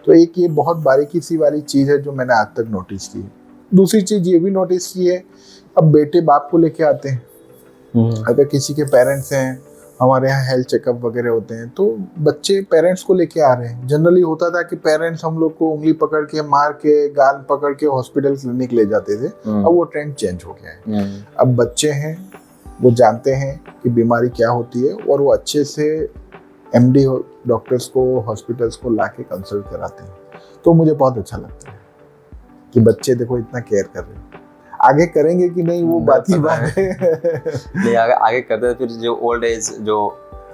तो एक ये बहुत बारीकी सी वाली चीज है जो मैंने आज तक नोटिस की है। दूसरी चीज ये भी नोटिस की है, अब बेटे बाप को लेके आते हैं। अगर किसी के पेरेंट्स हैं, हमारे यहाँ हेल्थ चेकअप वगैरह होते हैं तो बच्चे पेरेंट्स को लेके आ रहे हैं। जनरली होता था कि पेरेंट्स हम लोग को उंगली पकड़ के, मार के, गाल पकड़ के हॉस्पिटल क्लिनिक ले जाते थे। अब वो ट्रेंड चेंज हो गया है। अब बच्चे हैं, वो जानते हैं कि बीमारी क्या होती है, और वो अच्छे से MD डॉक्टर्स को, हॉस्पिटल्स को लाके कंसल्ट कराते हैं। तो मुझे बहुत अच्छा लगता है कि बच्चे देखो इतना केयर कर रहे हैं। आगे करेंगे कि नहीं वो बात ही बात है। नहीं, आगे करते हैं, फिर जो ओल्ड एज जो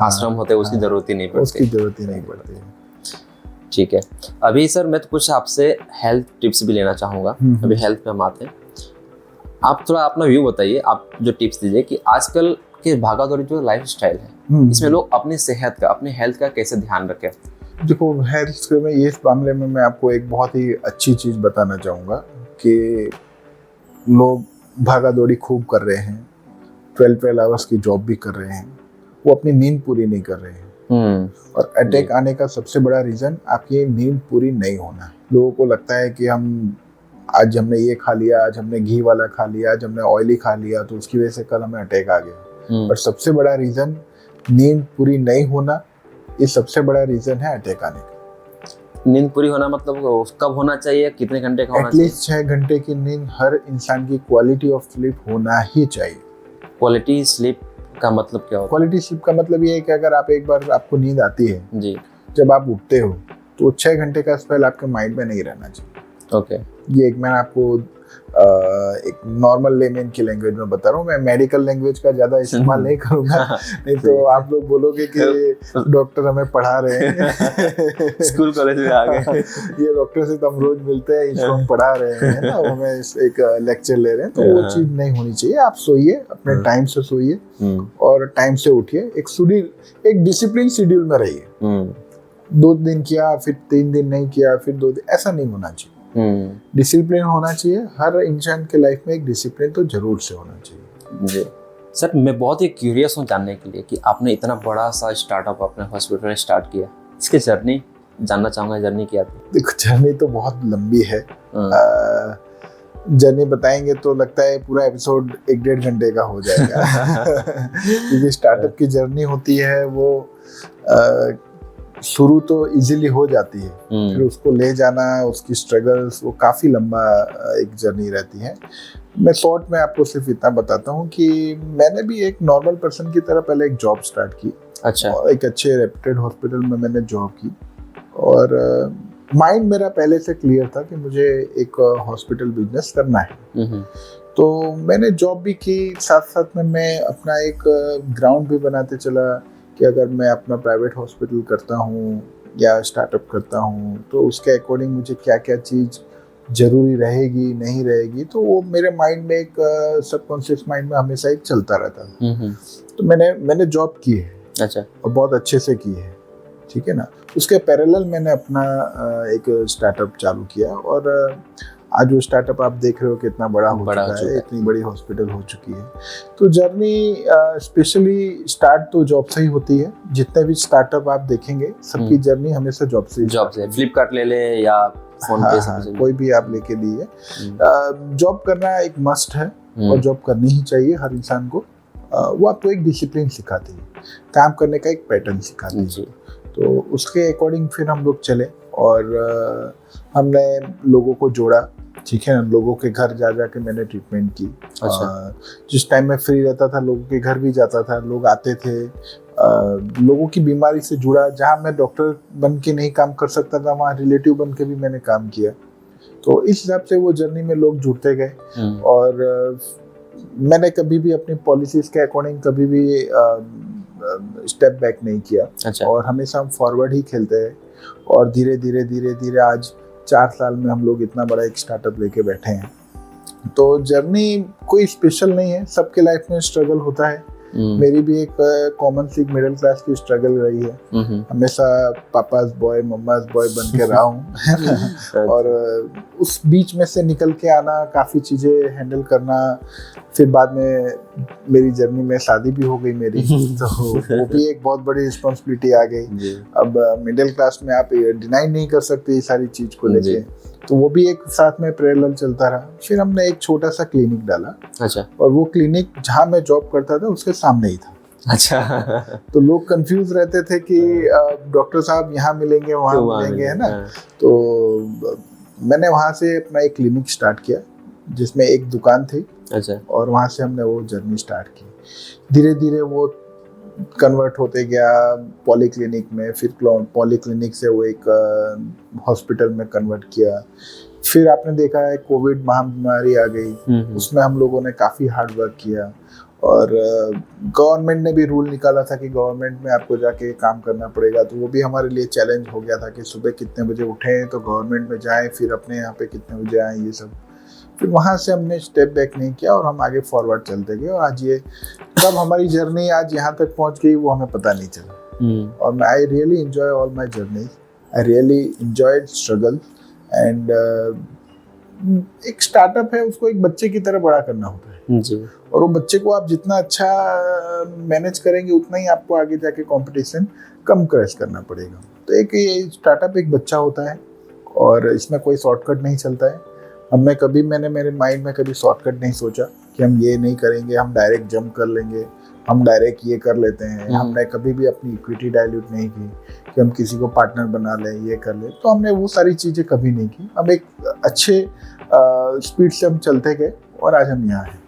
आश्रम होते हैं उसकी जरूरत ही नहीं पड़ती। उसकी जरूरत ही नहीं पड़ती। ठीक है। अभी सर मैं तो कुछ आपसे हेल्थ टिप्स भी लेना चाहूँगा। अभी हेल्थ पे हम आते हैं। आप थोड़ा अपना व्यू बताइए, आप जो टिप्स दीजिए कि आजकल के भागादौड़ी जो लाइफ स्टाइल है इसमें लोग अपनी सेहत का, अपनी हेल्थ का कैसे ध्यान रखें? देखो, हेल्थ में इस मामले में मैं आपको एक बहुत ही अच्छी चीज़ बताना चाहूँगा कि लोग भागा दौड़ी खूब कर रहे हैं, 12 आवर्स की जॉब भी कर रहे हैं, वो अपनी नींद पूरी नहीं कर रहे हैं। और अटैक आने का सबसे बड़ा रीजन आपकी नींद पूरी नहीं होना। लोगों को लगता है कि हम आज हमने ये खा लिया, आज हमने घी वाला खा लिया, आज हमने ऑयली खा लिया, तो उसकी वजह से कल हमें अटैक आ गया। और सबसे बड़ा रीजन नींद पूरी नहीं होना, ये सबसे बड़ा रीजन है अटैक आने का। नींद पूरी होना मतलब कब होना चाहिए, कितने घंटे का होना चाहिए? एटलीस्ट 6 घंटे की नींद हर इंसान की क्वालिटी ऑफ स्लीप होना ही चाहिए। क्वालिटी स्लीप का मतलब क्या होता है? क्वालिटी स्लीप का मतलब ये है कि अगर आप एक बार आपको नींद आती है जी, जब आप उठते हो तो 6 घंटे का स्पेल आपके माइंड में नहीं रहना चाहिए। ओके। ये एक मैंने आपको एक नॉर्मल लेमैन की लैंग्वेज में बता रहा हूँ, मैं मेडिकल लैंग्वेज का ज्यादा इस्तेमाल नहीं करूंगा, नहीं तो आप लोग बोलोगे कि डॉक्टर हमें पढ़ा रहे हैं स्कूल कॉलेज में आ गए ये डॉक्टर से तो हम रोज मिलते हैं, इसको हम पढ़ा रहे हैं ना, हमें एक लेक्चर ले रहे हैं, तो वो चीज नहीं होनी चाहिए। आप सोइए, अपने टाइम से सोइए और टाइम से उठिए, एक डिसिप्लिन शेड्यूल में रहिए। 2 दिन किया फिर 3 दिन नहीं किया फिर 2 दिन, ऐसा नहीं होना चाहिए। डिसिप्लिन होना चाहिए। हर इंसान के लाइफ में एक डिसिप्लिन तो जरूर से होना चाहिए। जी सर, मैं बहुत ही क्यूरियस हूँ जानने के लिए कि आपने इतना बड़ा सा स्टार्टअप अपने हॉस्पिटल में स्टार्ट किया, इसकी जर्नी जानना चाहूँगा। जर्नी क्या थी? देखो, जर्नी तो बहुत लंबी है। जर्नी बताएंगे तो लगता है पूरा एपिसोड 1-1.5 घंटे का हो जाएगा क्योंकि स्टार्टअप की जर्नी होती है वो शुरू तो इजीली हो जाती है, फिर उसको ले जाना, उसकी स्ट्रगल्स, वो काफ़ी लंबा एक जर्नी रहती है। मैं शॉर्ट में आपको सिर्फ इतना बताता हूँ कि मैंने भी एक नॉर्मल पर्सन की तरह पहले एक जॉब स्टार्ट की। अच्छा। और एक अच्छे रेप्यूटेड हॉस्पिटल में मैंने जॉब की और माइंड मेरा पहले से क्लियर था कि मुझे एक हॉस्पिटल बिजनेस करना है। तो मैंने जॉब भी की, साथ साथ में मैं अपना एक ग्राउंड भी बनाते चला कि अगर मैं अपना प्राइवेट हॉस्पिटल करता हूँ या स्टार्टअप करता हूँ तो उसके अकॉर्डिंग मुझे क्या क्या चीज़ ज़रूरी रहेगी, नहीं रहेगी, तो वो मेरे माइंड में एक सबकॉन्शियस माइंड में हमेशा एक चलता रहता था। तो मैंने जॉब की है। अच्छा। और बहुत अच्छे से की है, ठीक है ना। उसके पैरेलल मैंने अपना एक स्टार्टअप चालू किया और आज वो स्टार्टअप आप देख रहे हो कितना बड़ा हो चुका है, इतनी बड़ी हॉस्पिटल हो चुकी है। तो जर्नी स्पेशली स्टार्ट तो जॉब से ही होती है। जितने भी स्टार्टअप आप देखेंगे सबकी जर्नी हमेशा जॉब से। फ्लिपकार्ट ले ले या फोन पे से कोई भी आप लेके लिए, जॉब करना एक मस्ट है और जॉब करनी ही चाहिए हर इंसान को। वो आपको एक डिसिप्लिन सिखाती है, काम करने का एक पैटर्न सिखाती है। तो उसके अकॉर्डिंग फिर हम लोग चले और हमने लोगों को जोड़ा, ठीक है ना। लोगों के घर जा के मैंने ट्रीटमेंट की। अच्छा। जिस टाइम मैं फ्री रहता था लोगों के घर भी जाता था, लोग आते थे, लोगों की बीमारी से जुड़ा। जहाँ मैं डॉक्टर बन के नहीं काम कर सकता था वहाँ रिलेटिव बन के भी मैंने काम किया। तो इस हिसाब से वो जर्नी में लोग जुड़ते गए और मैंने कभी भी अपनी पॉलिसीज के अकॉर्डिंग कभी भी स्टेप बैक नहीं किया। अच्छा। और हमेशा हम फॉरवर्ड ही खेलते हैं और धीरे धीरे आज 4 साल में हम लोग इतना बड़ा एक स्टार्टअप लेके बैठे हैं। तो जर्नी कोई स्पेशल नहीं है, सबके लाइफ में स्ट्रगल होता है। मेरी भी एक कॉमन सी मिडिल क्लास की स्ट्रगल रही है। हमेशा पापास बॉय मम्मास बॉय बन के रहा हूँ और उस बीच में से निकल के आना, काफ़ी चीज़ें हैंडल करना। फिर बाद में मेरी जर्नी में शादी भी हो गई मेरी तो वो भी एक बहुत बड़ी रिस्पॉन्सिबिलिटी आ गई। अब मिडिल क्लास में आप डिनाई नहीं कर सकते ये सारी चीज़ को लेके, तो वो भी एक साथ में पैरेलल चलता रहा। फिर हमने एक छोटा सा क्लिनिक डाला। अच्छा। और वो क्लिनिक जहाँ मैं जॉब करता था उसके सामने ही था। अच्छा। तो लोग कंफ्यूज रहते थे कि डॉक्टर साहब यहाँ मिलेंगे वहाँ मिलेंगे, है ना। तो मैंने वहाँ से अपना एक क्लिनिक स्टार्ट किया जिसमें एक दुकान थी। अच्छा। और वहाँ से हमने वो जर्नी स्टार्ट की। धीरे धीरे वो कन्वर्ट होते गया पॉली क्लिनिक में, फिर पॉली क्लिनिक से वो एक हॉस्पिटल में कन्वर्ट किया। फिर आपने देखा है कोविड महामारी आ गई, उसमें हम लोगों ने काफ़ी हार्ड वर्क किया और गवर्नमेंट ने भी रूल निकाला था कि गवर्नमेंट में आपको जाके काम करना पड़ेगा। तो वो भी हमारे लिए चैलेंज हो गया था कि सुबह कितने बजे उठें तो गवर्नमेंट में जाएं, फिर अपने यहाँ पे कितने बजे आएँ, ये सब। फिर वहाँ से हमने स्टेप बैक नहीं किया और हम आगे फॉरवर्ड चलते गए और आज ये कब हमारी जर्नी आज यहाँ तक पहुँच गई वो हमें पता नहीं चला। और I really enjoy all my journey, I really enjoyed struggle and एक स्टार्टअप है उसको एक बच्चे की तरह बड़ा करना होता है। जी। और वो बच्चे को आप जितना अच्छा मैनेज करेंगे उतना ही आपको आगे जाके कंपटीशन कम क्रैश करना पड़ेगा। तो एक ये स्टार्टअप एक बच्चा होता है और इसमें कोई शॉर्टकट नहीं चलता है। मैंने मेरे माइंड में कभी शॉर्टकट नहीं सोचा कि हम ये नहीं करेंगे, हम डायरेक्ट जंप कर लेंगे, हम डायरेक्ट ये कर लेते हैं। हमने कभी भी अपनी इक्विटी डाइल्यूट नहीं की कि हम किसी को पार्टनर बना लें, ये कर लें। तो हमने वो सारी चीज़ें कभी नहीं की। हम एक अच्छे स्पीड से हम चलते गए और आज हम यहाँ हैं।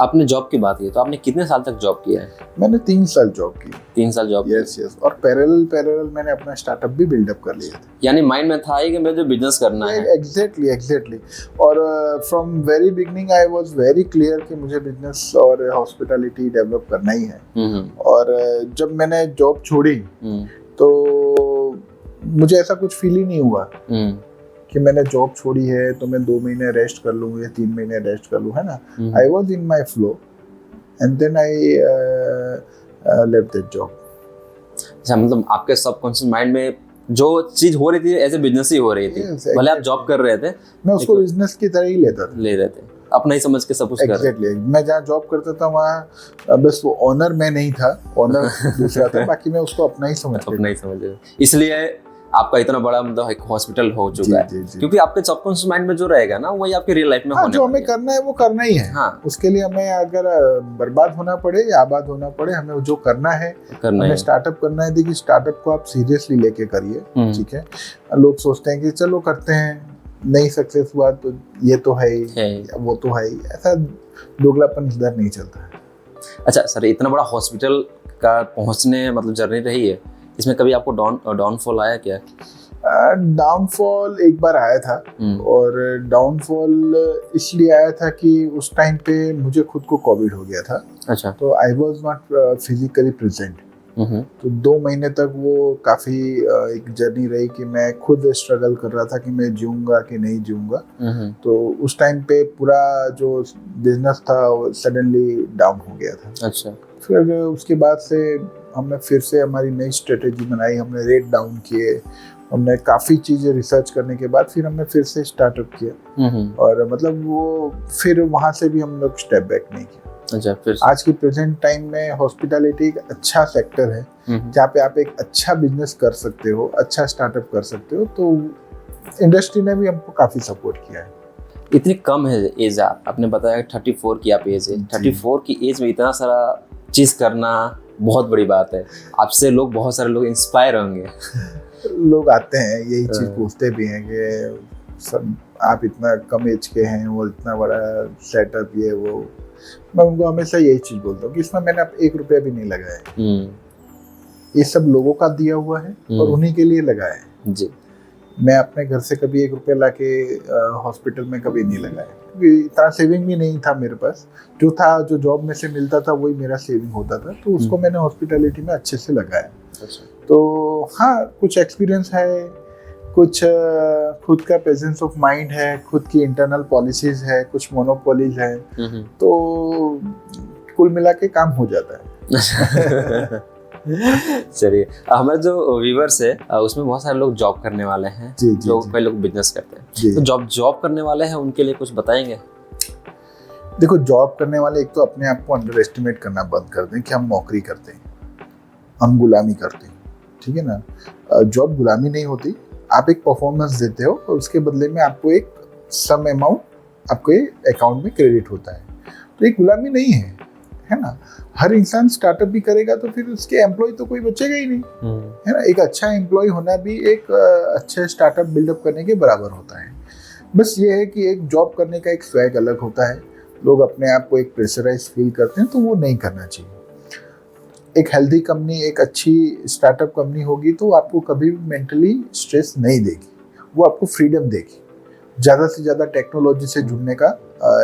आपने जॉब की बात की, तो आपने कितने साल तक जॉब किया है? मैंने 3 साल जॉब की। 3 साल जॉब? यस। और पैरेलल मैंने अपना स्टार्टअप भी बिल्डअप कर लिया था। यानी माइंड में था ही कि मुझे बिजनेस करना है। एग्जैक्टली। और from very beginning I was very clear कि मुझे बिजनेस और हॉस्पिटैलिटी डेवलप करना ही है। और जब मैंने जॉब छोड़ी तो मुझे ऐसा कुछ फील ही नहीं हुआ कि मैंने जॉब छोड़ी है तो मैं 2 महीने रेस्ट कर लूँ या 3 महीने रेस्ट कर लूँ, है ना। I was in my flow and then I left that job. अच्छा, मतलब आपके सबकॉन्शियस माइंड में जो चीज हो रही थी एज ए बिजनेस ही हो रही थी। भले आप जॉब कर रहे थे, मैं उसको बिजनेस की तरह ही ले रहे थे, अपना ही समझ के सब कुछ कर रहे थे। मैं जहाँ जॉब करता था वहाँ बस वो ओनर मैं नहीं था, ओनर दूसरा था, बाकी मैं उसको अपना ही समझ। इसलिए आपका इतना बड़ा मतलब एक हॉस्पिटल हो चुका है। क्योंकि आपके सबकॉन्शियस माइंड में जो रहेगा ना वही आपकी रियल लाइफ में होने जो हमें करना है वो करना ही है। हाँ। उसके लिए हमें अगर बर्बाद होना पड़े या आबाद होना पड़े, हमें जो करना है हमें स्टार्टअप करना है। देखिए स्टार्टअप को आप सीरियसली लेके करिए, ठीक है। लोग सोचते हैं कि चलो करते हैं, नहीं सक्सेस हुआ तो ये तो है ही, वो तो है ही, ऐसा दोगलापन इधर नहीं चलता है। अच्छा सर, इतना बड़ा हॉस्पिटल का पहुंचने मतलब जर्नी रही है, इसमें कभी आपको डाउनफॉल आया क्या? डाउनफॉल एक बार आया था। और डाउनफॉल इसलिए आया था कि उस टाइम पे मुझे खुद को कोविड हो गया था। अच्छा। तो I was not physically present. तो 2 महीने तक वो काफ़ी एक जर्नी रही कि मैं खुद स्ट्रगल कर रहा था कि मैं जीऊँगा कि नहीं जीऊँगा। तो उस टाइम पे पूरा जो बिजनेस था वो सडनली डाउन हो गया था। अच्छा। फिर उसके बाद से हमने फिर से हमारी नई स्ट्रेटेजी बनाई, हमने रेट डाउन किए, हमने काफ़ी चीज़ें रिसर्च करने के बाद फिर हमने फिर से स्टार्टअप किया। और मतलब वो फिर वहाँ से भी हम लोग स्टेप बैक नहीं किया। अच्छा। फिर आज की प्रेजेंट टाइम में हॉस्पिटैलिटी एक अच्छा सेक्टर है जहाँ पे आप एक अच्छा बिजनेस कर सकते हो, अच्छा स्टार्टअप कर सकते हो। तो इंडस्ट्री ने भी हमको काफ़ी सपोर्ट किया है। इतनी कम है एज, आपने बताया 34 की आप एज है। 34 की एज में इतना सारा चीज़ करना बहुत बड़ी बात है। आपसे बहुत सारे लोग इंस्पायर होंगे। लोग आते हैं यही चीज़ पूछते भी हैं कि सब आप इतना कम एज के हैं, वो इतना बड़ा सेटअप, ये वो। मैं उनको हमेशा यही चीज़ बोलता हूँ कि इसमें मैंने अब 1 रुपया भी नहीं लगाया। ये सब लोगों का दिया हुआ है और उन्हीं के लिए लगाया है जी। मैं अपने घर से कभी 1 रुपया लाके हॉस्पिटल में कभी नहीं लगाया, क्योंकि इतना सेविंग भी नहीं था मेरे पास। जो था, जो जॉब में से मिलता था वही मेरा सेविंग होता था, तो उसको मैंने हॉस्पिटैलिटी में अच्छे से लगाया। अच्छा। तो हाँ, कुछ एक्सपीरियंस है, कुछ खुद का प्रेजेंस ऑफ माइंड है, खुद की इंटरनल पॉलिसीज है, कुछ मोनोपोलीज है, तो कुल मिला के काम हो जाता है। चलिए, हमारे जो व्यूअर्स है उसमें बहुत सारे लोग जॉब करने वाले हैं, जो कई लोग बिजनेस करते हैं। तो जॉब करने वाले हैं उनके लिए कुछ बताएंगे? देखो, जॉब करने वाले एक तो अपने आप को अंडर एस्टिमेट करना बंद कर दें कि हम नौकरी करते हैं, हम गुलामी करते हैं, ठीक है ना। जॉब गुलामी नहीं होती। आप एक परफॉर्मेंस देते हो और उसके बदले में आपको एक सम अमाउंट आपके अकाउंट में क्रेडिट होता है। तो ये गुलामी नहीं है ना। हर इंसान स्टार्टअप भी करेगा तो फिर उसके एम्प्लॉय तो कोई बचेगा ही नहीं, है ना। एक अच्छा एम्प्लॉय होना भी एक अच्छे स्टार्टअप बिल्डअप करने के बराबर होता है। बस ये है कि एक जॉब करने का एक स्वैग अलग होता है। लोग अपने आप को एक प्रेशराइज फील करते हैं, तो वो नहीं करना चाहिए। एक हेल्दी कंपनी, एक अच्छी स्टार्टअप कंपनी होगी तो आपको कभी भी मेंटली स्ट्रेस नहीं देगी, वो आपको फ्रीडम देगी, ज़्यादा से ज़्यादा टेक्नोलॉजी से जुड़ने का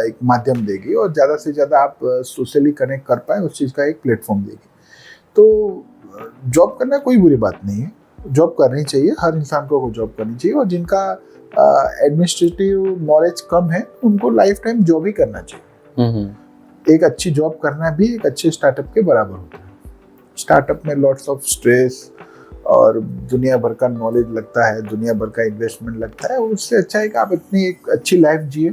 एक माध्यम देगी, और ज़्यादा से ज़्यादा आप सोशली कनेक्ट कर पाए उस चीज़ का एक प्लेटफॉर्म देगी। तो जॉब करना कोई बुरी बात नहीं है, जॉब करनी चाहिए, हर इंसान को जॉब करनी चाहिए। और जिनका एडमिनिस्ट्रेटिव नॉलेज कम है उनको लाइफ टाइम जॉब ही करना चाहिए। एक अच्छी जॉब करना भी एक अच्छे स्टार्टअप के बराबर होता है। स्टार्टअप में लॉट्स ऑफ स्ट्रेस और दुनिया भर का नॉलेज लगता है, दुनिया भर का इन्वेस्टमेंट लगता है। उससे अच्छा है कि आप अपनी एक अच्छी लाइफ जिए,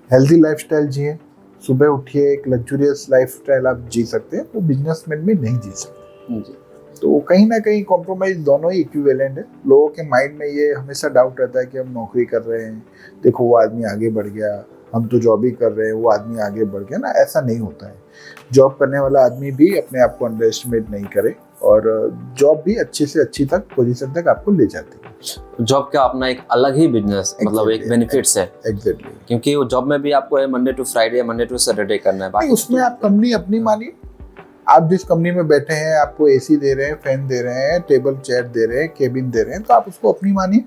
हेल्दी लाइफस्टाइल जिए, सुबह उठिए एक लग्जूरियस लाइफस्टाइल आप जी सकते हैं, वो बिजनेसमैन भी नहीं जी सकते जी। तो कहीं ना कहीं कॉम्प्रोमाइज दोनों ही इक्विवेलेंट है। लोगों के माइंड में ये हमेशा डाउट रहता है कि हम नौकरी कर रहे हैं, देखो वो आदमी आगे बढ़ गया, हम तो जॉब ही कर रहे हैं, वो आदमी आगे बढ़ गया ना, ऐसा नहीं होता है। जॉब करने वाला आदमी भी अपने आप को अंडर एस्टिमेट नहीं करे, और जॉब भी अच्छी से अच्छी तक पोजीशन तक आपको ले जाती है। जॉब का अपना एक अलग ही बिजनेस मतलब एक बेनिफिट्स है। एग्जैक्टली, क्योंकि वो जॉब में भी आपको Monday to Friday, Monday to Saturday करना है, बाकी उसमें आप कंपनी अपनी मानिए। आप जिस कंपनी में बैठे हैं, आपको एसी दे रहे हैं, फैन दे रहे हैं, टेबल चेयर दे रहे हैं, केबिन दे रहे हैं, तो आप उसको अपनी मानिए।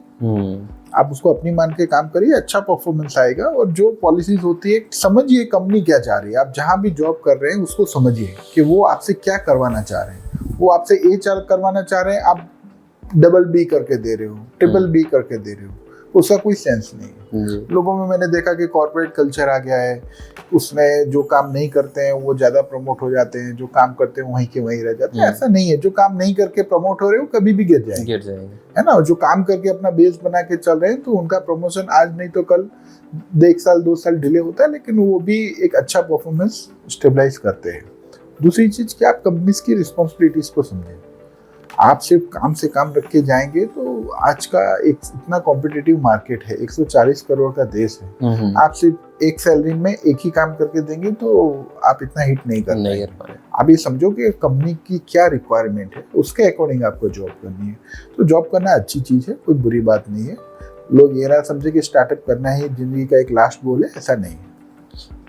आप उसको अपनी मान के काम करिए, अच्छा परफॉर्मेंस आएगा। और जो पॉलिसीज होती है, समझिए कंपनी क्या चाह रही है। आप जहां भी जॉब कर रहे हैं उसको समझिए कि वो आपसे क्या करवाना चाह रहे हैं। वो आपसे HR करवाना चाह रहे हैं, आप डबल B करके दे रहे हो, ट्रिपल B करके दे रहे हो, उसका कोई सेंस नहीं है। लोगों में मैंने देखा कि कॉर्पोरेट कल्चर आ गया है, उसमें जो काम नहीं करते हैं वो ज़्यादा प्रमोट हो जाते हैं, जो काम करते हैं वहीं के वहीं रह जाते हैं। ऐसा नहीं है, जो काम नहीं करके प्रमोट हो रहे हो कभी भी गिर जाएंगे, है ना। जो काम करके अपना बेस बना के चल रहे हैं तो उनका प्रमोशन आज नहीं तो कल 1 साल 2 साल डिले होता है, लेकिन वो भी एक अच्छा परफॉर्मेंस स्टेबलाइज करते हैं। दूसरी चीज़ कि आप कंपनीज की रिस्पॉन्सिबिलिटीज को समझें। आप सिर्फ काम से काम रख के जाएंगे तो आज का एक इतना कॉम्पिटिटिव मार्केट है, 140 करोड़ का देश है। आप सिर्फ एक सैलरी में एक ही काम करके देंगे तो आप इतना हिट नहीं कर पाएंगे। आप ये समझो कि कंपनी की क्या रिक्वायरमेंट है, उसके अकॉर्डिंग आपको जॉब करनी है। तो जॉब करना अच्छी चीज़ है, कोई बुरी बात नहीं है। लोग ये ना समझे कि स्टार्टअप करना ही जिंदगी का एक लास्ट गोल है, ऐसा नहीं है।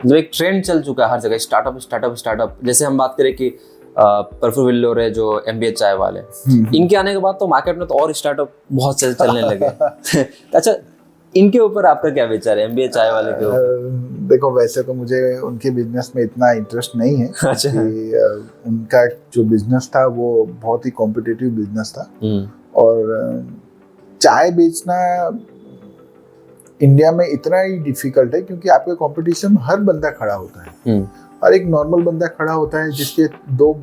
जो एक ट्रेंड चल चुका है हर जगह, स्टार्टअप स्टार्टअप स्टार्टअप। जैसे हम बात करें कि प्रफुल्ल विल्लोर है जो MBA चाय वाले, इनके आने के बाद तो मार्केट में तो और स्टार्टअप बहुत से चलने लगे। अच्छा, इनके ऊपर आपका क्या विचार है, MBA चाय वाले के ऊपर? देखो, वैसे तो मुझे उनके बिजनेस में इतना इंटरेस्ट नहीं है। अच्छा। कि उनका जो बिजनेस था वो बहुत ही कॉम्पिटिटिव बिजनेस था, और चाय बेचना इंडिया में इतना ही डिफिकल्ट है क्योंकि आपके कंपटीशन में हर बंदा खड़ा होता है। और एक नॉर्मल बंदा खड़ा होता है जिसके 2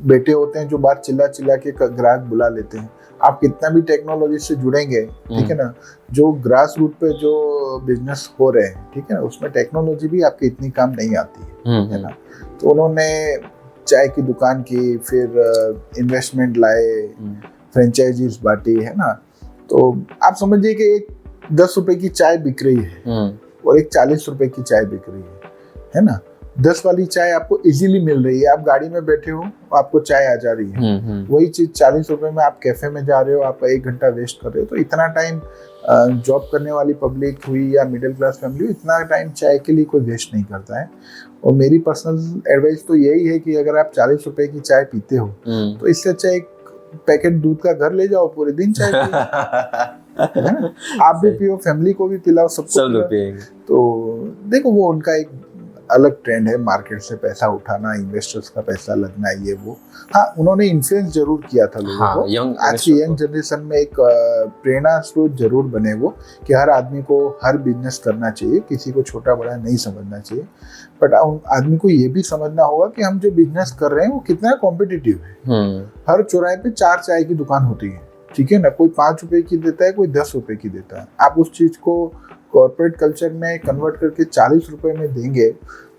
बेटे होते हैं जो बाहर चिल्ला चिल्ला के ग्राहक बुला लेते हैं। आप कितना भी टेक्नोलॉजी से जुड़ेंगे, ठीक है ना, जो ग्रास रूट पे जो बिजनेस हो रहे हैं, ठीक है ना, उसमें टेक्नोलॉजी भी आपकी इतनी काम नहीं आती है ना। तो उन्होंने चाय की दुकान की, फिर इन्वेस्टमेंट लाए, फ्रेंचाइजीज बांटी, है ना। तो आप समझिए कि एक 10 रुपए की चाय बिक रही है और एक 40 रुपए की चाय बिक रही है ना। 10 वाली चाय आपको इजीली मिल रही है, आप गाड़ी में बैठे हो आपको चाय आ जा रही है। वही चीज 40 रुपए में आप कैफे में जा रहे हो, आप 1 घंटा वेस्ट कर रहे हो। तो इतना टाइम जॉब करने वाली पब्लिक हुई या मिडिल क्लास फैमिली हुई, इतना टाइम चाय के लिए कोई वेस्ट नहीं करता है। और मेरी पर्सनल एडवाइस तो यही है कि अगर आप 40 रुपए की चाय पीते हो तो इससे अच्छा एक पैकेट दूध का घर ले जाओ, पूरे दिन चाय पियो, है ना। आप भी पियो, फैमिली को भी पिलाओ, सबको पिलाओ। तो देखो, वो उनका एक अलग ट्रेंड है, मार्केट से पैसा उठाना, इन्वेस्टर्स का पैसा लगना, ये वो। हाँ, उन्होंने इन्फ्लुएंस जरूर किया था लोगों को। आज की यंग जनरेशन में एक प्रेरणा स्रोत जरूर बने वो, कि हर आदमी को हर बिजनेस करना चाहिए, किसी को छोटा बड़ा नहीं समझना चाहिए। बट आदमी को ये भी समझना होगा कि हम जो बिजनेस कर रहे हैं वो कितना कॉम्पिटिटिव है। हर चौराहे पे 4 चाय की दुकान होती है, ठीक है ना। कोई 5 रुपए की देता है, कोई 10 रुपए की देता है। आप उस चीज को कॉर्पोरेट कल्चर में कन्वर्ट करके 40 रुपए में देंगे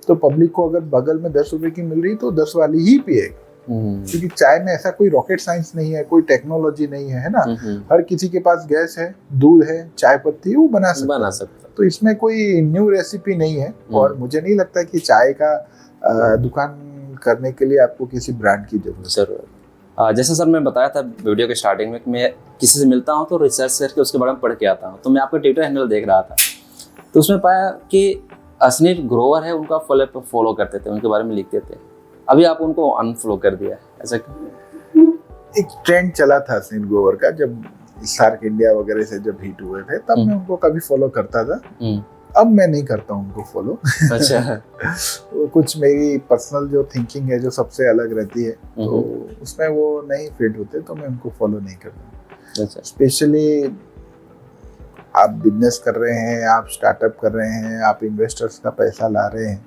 तो पब्लिक को अगर बगल में 10 रुपए की मिल रही तो 10 वाली ही पिएगी। क्योंकि चाय में ऐसा कोई रॉकेट साइंस नहीं है, कोई टेक्नोलॉजी नहीं है ना। हर किसी के पास गैस है, दूध है, चाय पत्ती है, वो बना सकता। तो इसमें कोई न्यू रेसिपी नहीं है। और मुझे नहीं लगता कि चाय का दुकान करने के लिए आपको किसी ब्रांड की जरूरत। जैसे सर मैं बताया था वीडियो के स्टार्टिंग में कि मैं किसी से मिलता हूँ तो रिसर्च करके उसके बारे में पढ़ के आता हूँ। तो मैं आपका ट्विटर हैंडल देख रहा था, तो उसमें पाया कि असनीर ग्रोवर है, उनका फॉलो करते थे, उनके बारे में लिखते थे। अभी आप उनको अनफॉलो कर दिया है, ऐसा क्यों? एक ट्रेंड चला था असनीर ग्रोवर का, जब सार्क इंडिया वगैरह से जब हिट हुए थे तब मैं उनको कभी फॉलो करता था। अब मैं नहीं करता हूँ उनको फॉलो। अच्छा। कुछ मेरी पर्सनल जो थिंकिंग है जो सबसे अलग रहती है, तो उसमें वो नहीं फिट होते, तो मैं उनको फॉलो नहीं करता। अच्छा। स्पेशली आप बिजनेस कर रहे हैं, आप स्टार्टअप कर रहे हैं, आप इन्वेस्टर्स का पैसा ला रहे हैं,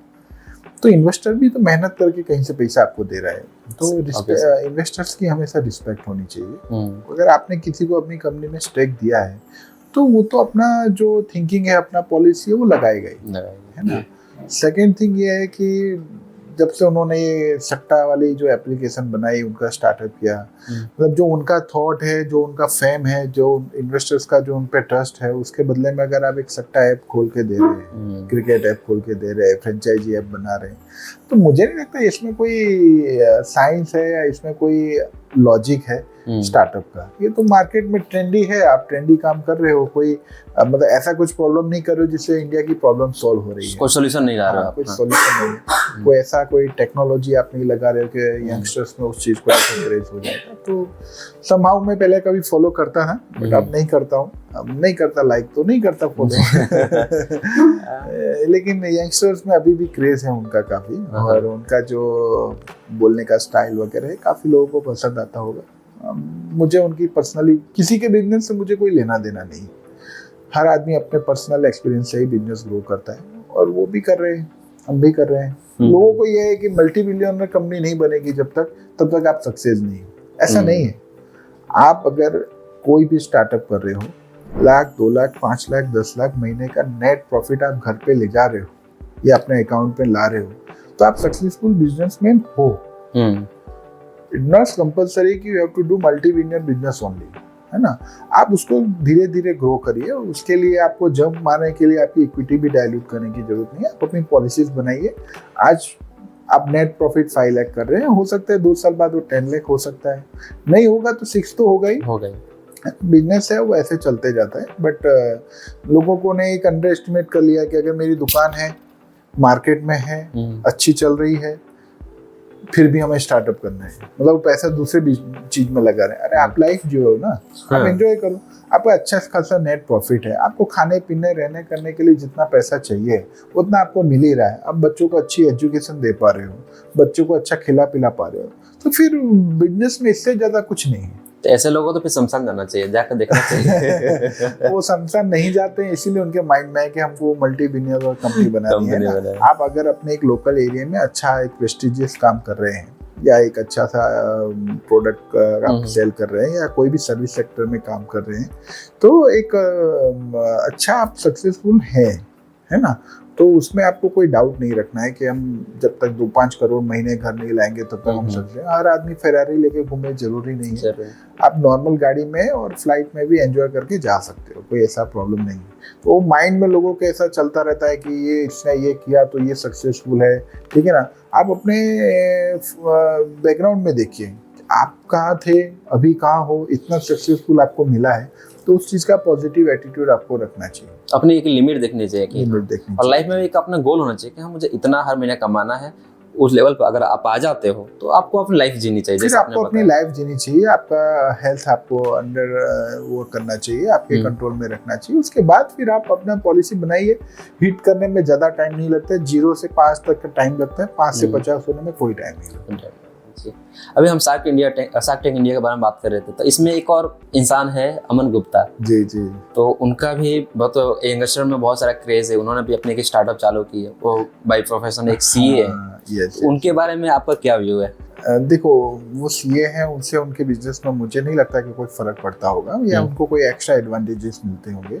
तो इन्वेस्टर भी तो मेहनत करके कहीं से पैसा आपको दे रहा है, तो इन्वेस्टर्स की हमेशा रिस्पेक्ट होनी चाहिए। अगर आपने किसी को अपनी कंपनी में स्टेक दिया है तो वो तो अपना जो थिंकिंग है, अपना पॉलिसी है, वो लगाएगा ही, है ना। सेकेंड थिंग ये है कि जब से उन्होंने ये सट्टा वाली जो एप्लीकेशन बनाई, उनका स्टार्टअप किया, मतलब जो उनका थॉट है, जो उनका फेम है, जो इन्वेस्टर्स का जो उन पे ट्रस्ट है, उसके बदले में अगर आप एक सट्टा ऐप खोल के दे रहे हैं, क्रिकेट ऐप खोल के दे रहे हैं, फ्रेंचाइजी ऐप बना रहे हैं, तो मुझे नहीं लगता इसमें कोई साइंस है या इसमें कोई लॉजिक है स्टार्टअप का। ये तो मार्केट में ट्रेंडी है, आप ट्रेंडी काम कर रहे हो, कोई मतलब ऐसा कुछ प्रॉब्लम नहीं कर रहे हो जिससे इंडिया की प्रॉब्लम सॉल्व हो रही है, कोई सोल्यूशन नहीं ला रहे हो, कोई सोल्यूशन नहीं है, कोई ऐसा कोई टेक्नोलॉजी आप नहीं लगा रहे हो कि यंगस्टर्स में उस चीज को क्रेज हो जाएगा। तो समहाउ मैं पहले कभी फॉलो करता था, बट अब नहीं करता हूँ, अब नहीं करता, लाइक तो नहीं करता फॉलो लेकिन यंगस्टर्स में अभी भी क्रेज है उनका काफी, और उनका जो बोलने का स्टाइल वगैरह है काफी लोगों को पसंद आता होगा। मुझे उनकी पर्सनली किसी के बिजनेस से मुझे कोई लेना देना नहीं, हर आदमी अपने पर्सनल एक्सपीरियंस से ही बिजनेस ग्रो करता है, और वो भी कर रहे हैं, हम भी कर रहे हैं। लोगों को ये है कि मल्टी बिलियनर कंपनी नहीं बनेगी जब तक, तब तक आप सक्सेस नहीं हो, ऐसा नहीं है। आप अगर कोई भी स्टार्टअप कर रहे हो, 1 लाख 2 लाख 5 लाख 10 लाख महीने का नेट प्रॉफिट आप घर पे ले जा रहे हो या अपने अकाउंट पे ला रहे हो, तो आप सक्सेसफुल बिजनेसमैन हो। इट्स नॉट कंपल्सरी कि you have to do multi billionaire business only, है ना। आप उसको धीरे धीरे ग्रो करिए, और उसके लिए आपको जंप मारने के लिए आपकी इक्विटी भी डायल्यूट करने की जरूरत नहीं है। आप अपनी पॉलिसीज बनाइए। आज आप नेट प्रॉफिट 5 लाख कर रहे हैं, हो सकता है 2 साल बाद वो 10 लाख हो सकता है, नहीं होगा तो 6 तो होगा ही। बिजनेस है वो ऐसे चलते जाता है। बट लोगों को ने एक अंडर एस्टिमेट कर लिया कि अगर मेरी दुकान है, मार्केट में है, अच्छी चल रही है, फिर भी हमें स्टार्टअप करना है, मतलब पैसा दूसरे चीज में लगा रहे हैं। अरे आप लाइफ जियो ना, आप एंजॉय करो, आपको अच्छा खासा नेट प्रॉफिट है, आपको खाने पीने रहने करने के लिए जितना पैसा चाहिए उतना आपको मिल ही रहा है। अब बच्चों को अच्छी एजुकेशन दे पा रहे हो, बच्चों को अच्छा खिला पिला पा रहे हो, तो फिर बिजनेस में इससे ज्यादा कुछ नहीं है। तो ऐसे लोगों को तो फिर शमशान जाना चाहिए, जाकर देखना चाहिए। वो शमशान नहीं जाते हैं, इसीलिए उनके माइंड में है कि हमको मल्टी बिलियनर कंपनी बनानी है। आप अगर अपने एक लोकल एरिया में अच्छा एक प्रेस्टिजियस काम कर रहे हैं, या एक अच्छा सा प्रोडक्ट आप सेल कर रहे हैं, या कोई भी सर्विस सेक्टर में काम कर रहे हैं, तो एक अच्छा आप सक्सेसफुल है ना। तो उसमें आपको कोई डाउट नहीं रखना है कि हम जब तक 2-5 करोड़ महीने घर नहीं लाएंगे तब तक हम सक्सेस। हर आदमी फेरारी लेके घूमे जरूरी नहीं है, आप नॉर्मल गाड़ी में और फ्लाइट में भी एंजॉय करके जा सकते हो, कोई ऐसा प्रॉब्लम नहीं है। तो माइंड में लोगों के ऐसा चलता रहता है कि ये इसने ये किया तो ये सक्सेसफुल है, ठीक है ना। आप अपने बैकग्राउंड में देखिए, आप कहाँ थे, अभी कहाँ हो, इतना सक्सेसफुल आपको मिला है, तो उस चीज का पॉजिटिव एटीट्यूड आपको रखना चाहिए। अपनी एक लिमिट देखनी चाहिए कि और लाइफ में एक अपना गोल होना चाहिए कि हाँ मुझे इतना हर महीने कमाना है। उस लेवल पर अगर आप आ जाते हो तो आपको अपनी लाइफ जीनी चाहिए, फिर आपको अपनी लाइफ जीनी चाहिए, आपका हेल्थ आपको अंडर वो करना चाहिए, आपके कंट्रोल में रखना चाहिए। उसके बाद फिर आप अपना पॉलिसी बनाइए। हिट करने में ज्यादा टाइम नहीं लगता है, 0 से 5 तक का टाइम लगता है, 5 से 50 होने में कोई टाइम नहीं लगता। अभी हम शार्क टैंक इंडिया के बारे में बात कर रहे थे, तो इसमें एक और इंसान है अमन गुप्ता जी। तो उनका भी बहुत यंगस्टर में बहुत सारा क्रेज है, उन्होंने भी अपने एक स्टार्टअप चालू की है, वो बाय प्रोफेशन एक सीए है। उनके बारे में आपका क्या व्यू है? देखो, वो सीए हैं, उनसे उनके बिजनेस में मुझे नहीं लगता कि कोई फर्क पड़ता होगा या उनको कोई एक्स्ट्रा एडवांटेजेस मिलते होंगे।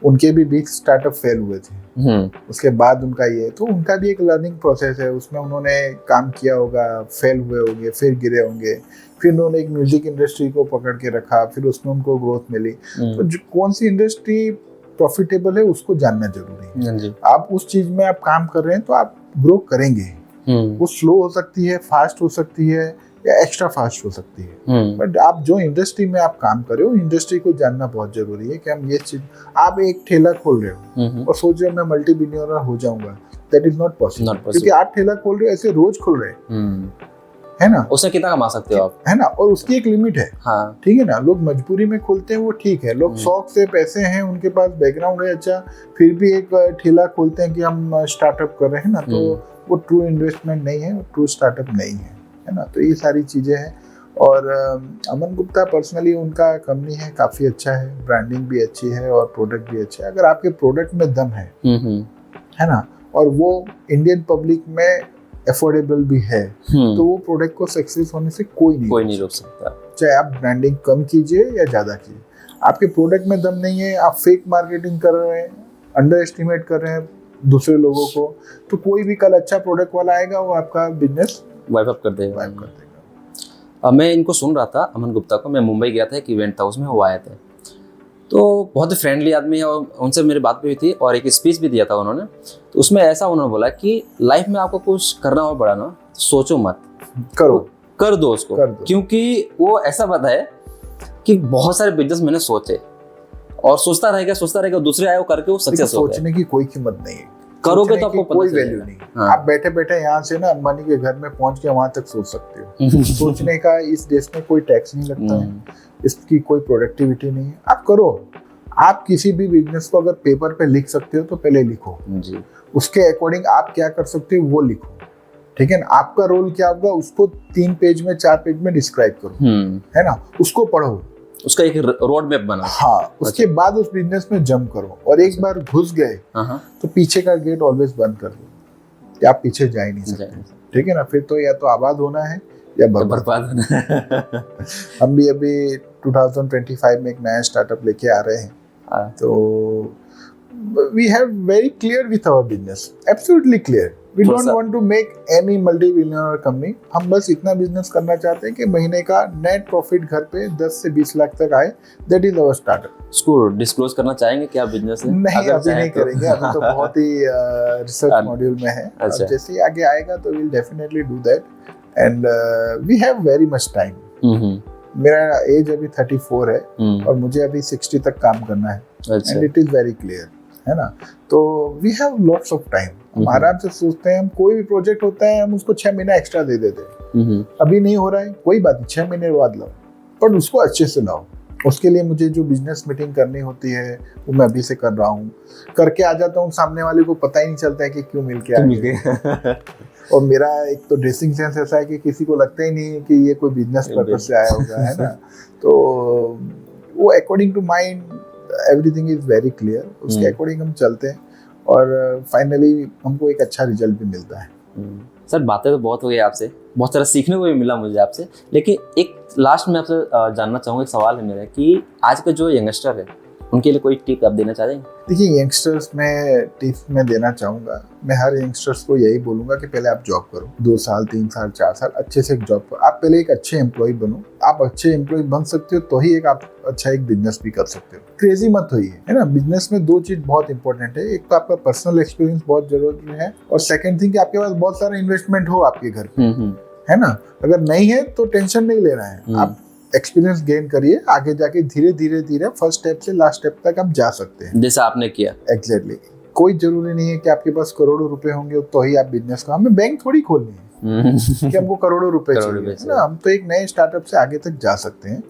उनके भी बिग स्टार्टअप फेल हुए थे, उसके बाद उनका ये, तो उनका भी एक लर्निंग प्रोसेस है, उसमें उन्होंने काम किया होगा, फेल हुए होंगे, फिर गिरे होंगे, फिर उन्होंने एक म्यूजिक इंडस्ट्री को पकड़ के रखा, फिर उसमें उनको ग्रोथ मिली। तो कौन सी इंडस्ट्री प्रॉफिटेबल है उसको जानना जरूरी है। आप उस चीज में आप काम कर रहे हैं तो आप ग्रो करेंगे। वो स्लो हो सकती है, फास्ट हो सकती है, या एक्स्ट्रा फास्ट हो सकती है, बट आप जो इंडस्ट्री में आप काम कर रहे हो, इंडस्ट्री को जानना बहुत जरूरी है कि हम ये चीज, आप एक ठेला खोल रहे हो और सोच रहे हो मैं मल्टी बिलियनर हो जाऊंगा, दैट इज नॉट पॉसिबल, क्योंकि आप ठेला खोल रहे हो ऐसे रोज खोल रहे है ना, उससे कितना कमा सकते हो आप, है ना, और उसकी एक लिमिट है। हाँ, ठीक है ना। लोग मजबूरी में खोलते हैं, वो ठीक है, लोग शौक से, पैसे हैं उनके पास, बैकग्राउंड है अच्छा, फिर भी एक ठेला खोलते हैं कि हम स्टार्टअप कर रहे हैं ना, तो वो ट्रू इन्वेस्टमेंट नहीं है, ट्रू स्टार्टअप नहीं है ना। तो ये सारी चीजें हैं। और अमन गुप्ता पर्सनली उनका कंपनी है, काफी अच्छा है, ब्रांडिंग भी अच्छी है और प्रोडक्ट भी अच्छा है। अगर आपके प्रोडक्ट में दम है ना, और वो इंडियन पब्लिक में अफोर्डेबल भी है, तो वो प्रोडक्ट को सक्सेस होने से कोई नहीं रोक सकता। चाहे आप ब्रांडिंग कम कीजिए या ज्यादा कीजिए, आपके प्रोडक्ट में दम नहीं है, आप फेक मार्केटिंग कर रहे हैं, अंडर एस्टिमेट कर रहे हैं दूसरे लोगों को, तो कोई भी कल अच्छा प्रोडक्ट वाला आएगा वो आपका बिजनेस वाइप अप कर देगा। मैं इनको सुन रहा था, अमन गुप्ता को। मैं मुंबई गया था, एक इवेंट था, उसमें वो आए थे, तो बहुत ही फ्रेंडली आदमी है और उनसे मेरी बात भी हुई थी और एक स्पीच भी दिया था उन्होंने। तो उसमें ऐसा उन्होंने बोला कि लाइफ में आपको कुछ करना हो बड़ा ना, सोचो मत, करो, कर दो उसको। क्योंकि वो ऐसा बताया कि बहुत सारे बिजनेस मैंने सोचे और सोचता रहेगा, दूसरे आए वो करके वो सक्सेस हो गए। सोचने की कोई कीमत नहीं है, करोगे तो आपको कोई वैल्यू नहीं। हाँ। आप बैठे बैठे यहाँ से ना अंबानी के घर में पहुंच के वहां तक सोच सकते हो। सोचने का इस देश में कोई टैक्स नहीं लगता है, इसकी कोई प्रोडक्टिविटी नहीं है, आप करो। आप किसी भी बिजनेस को अगर पेपर पे लिख सकते हो तो पहले लिखो जी। उसके अकॉर्डिंग आप क्या कर सकते हो वो लिखो, ठीक है ना। आपका रोल क्या होगा उसको 3 पेज में 4 पेज में डिस्क्राइब करो, है ना, उसको पढ़ो, उसका एक रोड मैप बना। हाँ, उसके बाद उस बिजनेस में जंप करो और एक बार घुस गए तो पीछे का गेट ऑलवेज बंद कर दो कि आप पीछे जा ही नहीं सकते, ठीक है ना। फिर तो या तो आबाद होना है या बर्बाद होना है। हम भी अभी 2025 में एक नया स्टार्टअप लेके आ रहे हैं, तो we have very clear with our business, absolutely clear. We don't want to make any multi-billionaire company. हम बस इतना बिजनेस करना चाहते हैं कि महीने का नेट प्रॉफिट घर पे 10 से 20 लाख तक आए। That is our startup. इसको डिस्क्लोज करना चाहेंगे क्या बिजनेस है? नहीं, अभी नहीं करेंगे, अभी तो बहुत ही रिसर्च मॉड्यूल में है। अच्छा। जैसे ही आगे आएगा तो we'll definitely do that. And we have very much time. मेरा एज अभी 34 है और मुझे अभी 60 तक काम करना है। And it is very clear, है ना। तो we have lots of time, हम आराम से सोचते हैं। हम कोई भी प्रोजेक्ट होता है हम उसको 6 महीना एक्स्ट्रा दे देते हैं। अभी नहीं हो रहा है कोई बात नहीं, 6 महीने बाद लाओ, पर उसको अच्छे से लाओ। उसके लिए मुझे जो बिजनेस मीटिंग करनी होती है वो मैं अभी से कर रहा हूँ, करके आ जाता हूँ। सामने वाले को पता ही नहीं चलता है कि क्यों मिल के आ गए। और मेरा एक तो ड्रेसिंग सेंस ऐसा है कि किसी को लगता ही नहीं है कि ये कोई बिजनेस पर्पस से आया होगा, है ना। तो वो according to mind everything is very clear, उसके अकॉर्डिंग हम चलते हैं और फाइनली हमको एक अच्छा रिजल्ट भी मिलता है। सर बातें तो बहुत हो गई आपसे, बहुत सारा सीखने को भी मिला मुझे आपसे, लेकिन एक लास्ट में आपसे जानना चाहूँगा, एक सवाल है मेरा कि आज के जो यंगस्टर है उनके लिए कोई टिप आप देना चाहेंगे? देखिए, यंगस्टर्स में टिप्स मैं देना चाहूँगा, मैं हर यंगस्टर्स को यही बोलूँगा कि पहले आप जॉब करो, 2 साल 3 साल 4 साल अच्छे से एक जॉब करो। आप पहले एक अच्छे एम्प्लॉय बनो, आप अच्छे एम्प्लॉय बन सकते हो तो ही एक आप अच्छा एक बिजनेस भी कर सकते हो। क्रेजी मत होइए, है ना। बिजनेस में 2 चीज बहुत इंपॉर्टेंट है, एक तो आपका पर्सनल एक्सपीरियंस बहुत जरूरी है और सेकेंड थिंग कि आपके पास बहुत सारा इन्वेस्टमेंट हो आपके घर पे, है ना। अगर नहीं है तो टेंशन नहीं लेना है, आप एक्सपीरियंस गेन करिए, आगे जाके धीरे धीरे फर्स्ट स्टेप से लास्ट स्टेप तक आप जा सकते हैं, जैसा आपने किया। एग्जैक्टली। कोई जरूरी नहीं है कि आपके पास करोड़ों रुपए होंगे तो ही आप बिजनेस को, हमें बैंक थोड़ी खोलनी है कि हमको करोड़ों रुपए चाहिए, ना। हम तो एक नए स्टार्टअप से आगे तक जा सकते हैं।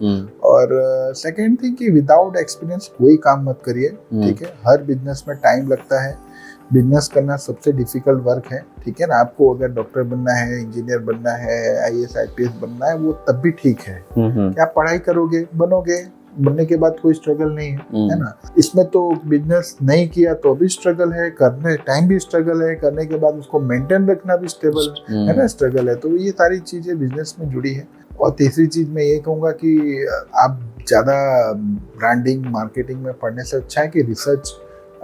और सेकेंड थिंग कि विदाउट एक्सपीरियंस कोई काम मत करिए, ठीक है। हर बिजनेस में टाइम लगता है, बिजनेस करना सबसे डिफिकल्ट वर्क है, ठीक है ना। आपको अगर डॉक्टर बनना है, इंजीनियर बनना है, IAS IPS बनना है, वो तब भी ठीक है कि आप पढ़ाई करोगे, बनोगे, बनने के बाद कोई स्ट्रगल नहीं है ना। इसमें तो बिजनेस नहीं किया तो भी स्ट्रगल है, करने टाइम भी स्ट्रगल है, करने के बाद उसको मेंटेन रखना भी स्टेबल है ना, स्ट्रगल है। तो ये सारी चीजें बिजनेस में जुड़ी है। और तीसरी चीज मैं ये कहूँगा कि आप ज़्यादा ब्रांडिंग मार्केटिंग में पढ़ने से अच्छा है कि रिसर्च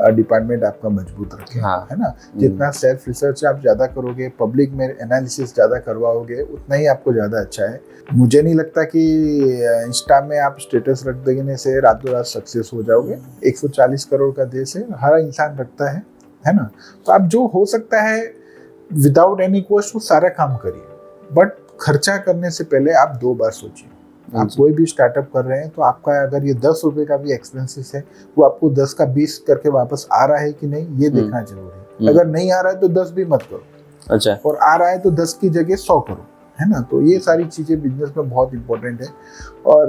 डिपार्टमेंट आपका मजबूत रखे, है ना। जितना सेल्फ रिसर्च आप ज़्यादा करोगे, पब्लिक में एनालिसिस ज़्यादा करवाओगे, उतना ही आपको ज़्यादा अच्छा है। मुझे नहीं लगता कि इंस्टा में आप स्टेटस रख देने से रातों रात सक्सेस हो जाओगे। 140 करोड़ का देश है, हर इंसान रखता है ना। तो आप जो हो सकता है विदाउट एनी कॉस्ट वो सारा काम करिए, बट खर्चा करने से पहले आप 2 बार सोचिए। आप कोई भी स्टार्टअप कर रहे हैं तो आपका अगर ये 10 रुपए का भी एक्सपेंसेस है, वो आपको 10 का 20 करके वापस आ रहा है कि नहीं, ये देखना जरूरी है। अगर नहीं आ रहा है तो 10 भी मत करो, अच्छा, और आ रहा है तो 10 की जगह 100 करो, है ना। तो ये सारी चीजें बिजनेस में बहुत इंपॉर्टेंट है। और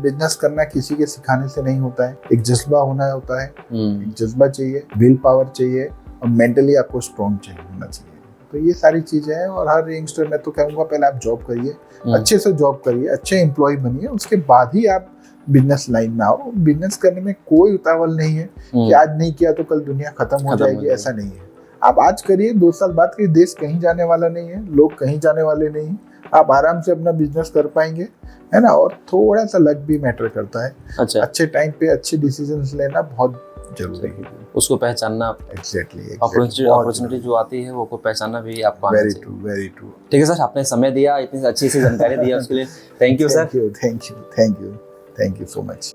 बिजनेस करना किसी के सिखाने से नहीं होता है, एक जज्बा होना होता है, एक जज्बा चाहिए, विल पावर चाहिए और मेंटली आपको स्ट्रॉन्ग चाहिए होना चाहिए। तो ये सारी चीजें हैं। और हर यंगस्टर मैं तो कहूँगा पहले आप जॉब करिए, अच्छे से जॉब करिए, अच्छे एम्प्लॉय बनिए, उसके बाद ही आप बिजनेस लाइन में आओ। बिजनेस करने में कोई उतावल नहीं है कि आज नहीं किया तो कल दुनिया खत्म हो जाएगी, ऐसा नहीं है। आप आज करिए, 2 साल बाद करिए, देश कहीं जाने वाला नहीं है, लोग कहीं जाने वाले नहीं है। आप आराम से अपना बिजनेस कर पाएंगे, है ना। और थोड़ा सा लक भी मैटर करता है। अच्छा, अच्छे टाइम पे अच्छे डिसीजंस लेना बहुत जरूरी है, उसको पहचानना। एग्जैक्टली अपॉर्चुनिटी जो आती है वो को पहचानना भी आपको आना वेरी चाहिए। True, very true. ठीक है सर, आपने समय दिया, इतनी अच्छी सी जानकारी दिया उसके लिए thank you sir. Thank you, thank you, thank you, thank you so much.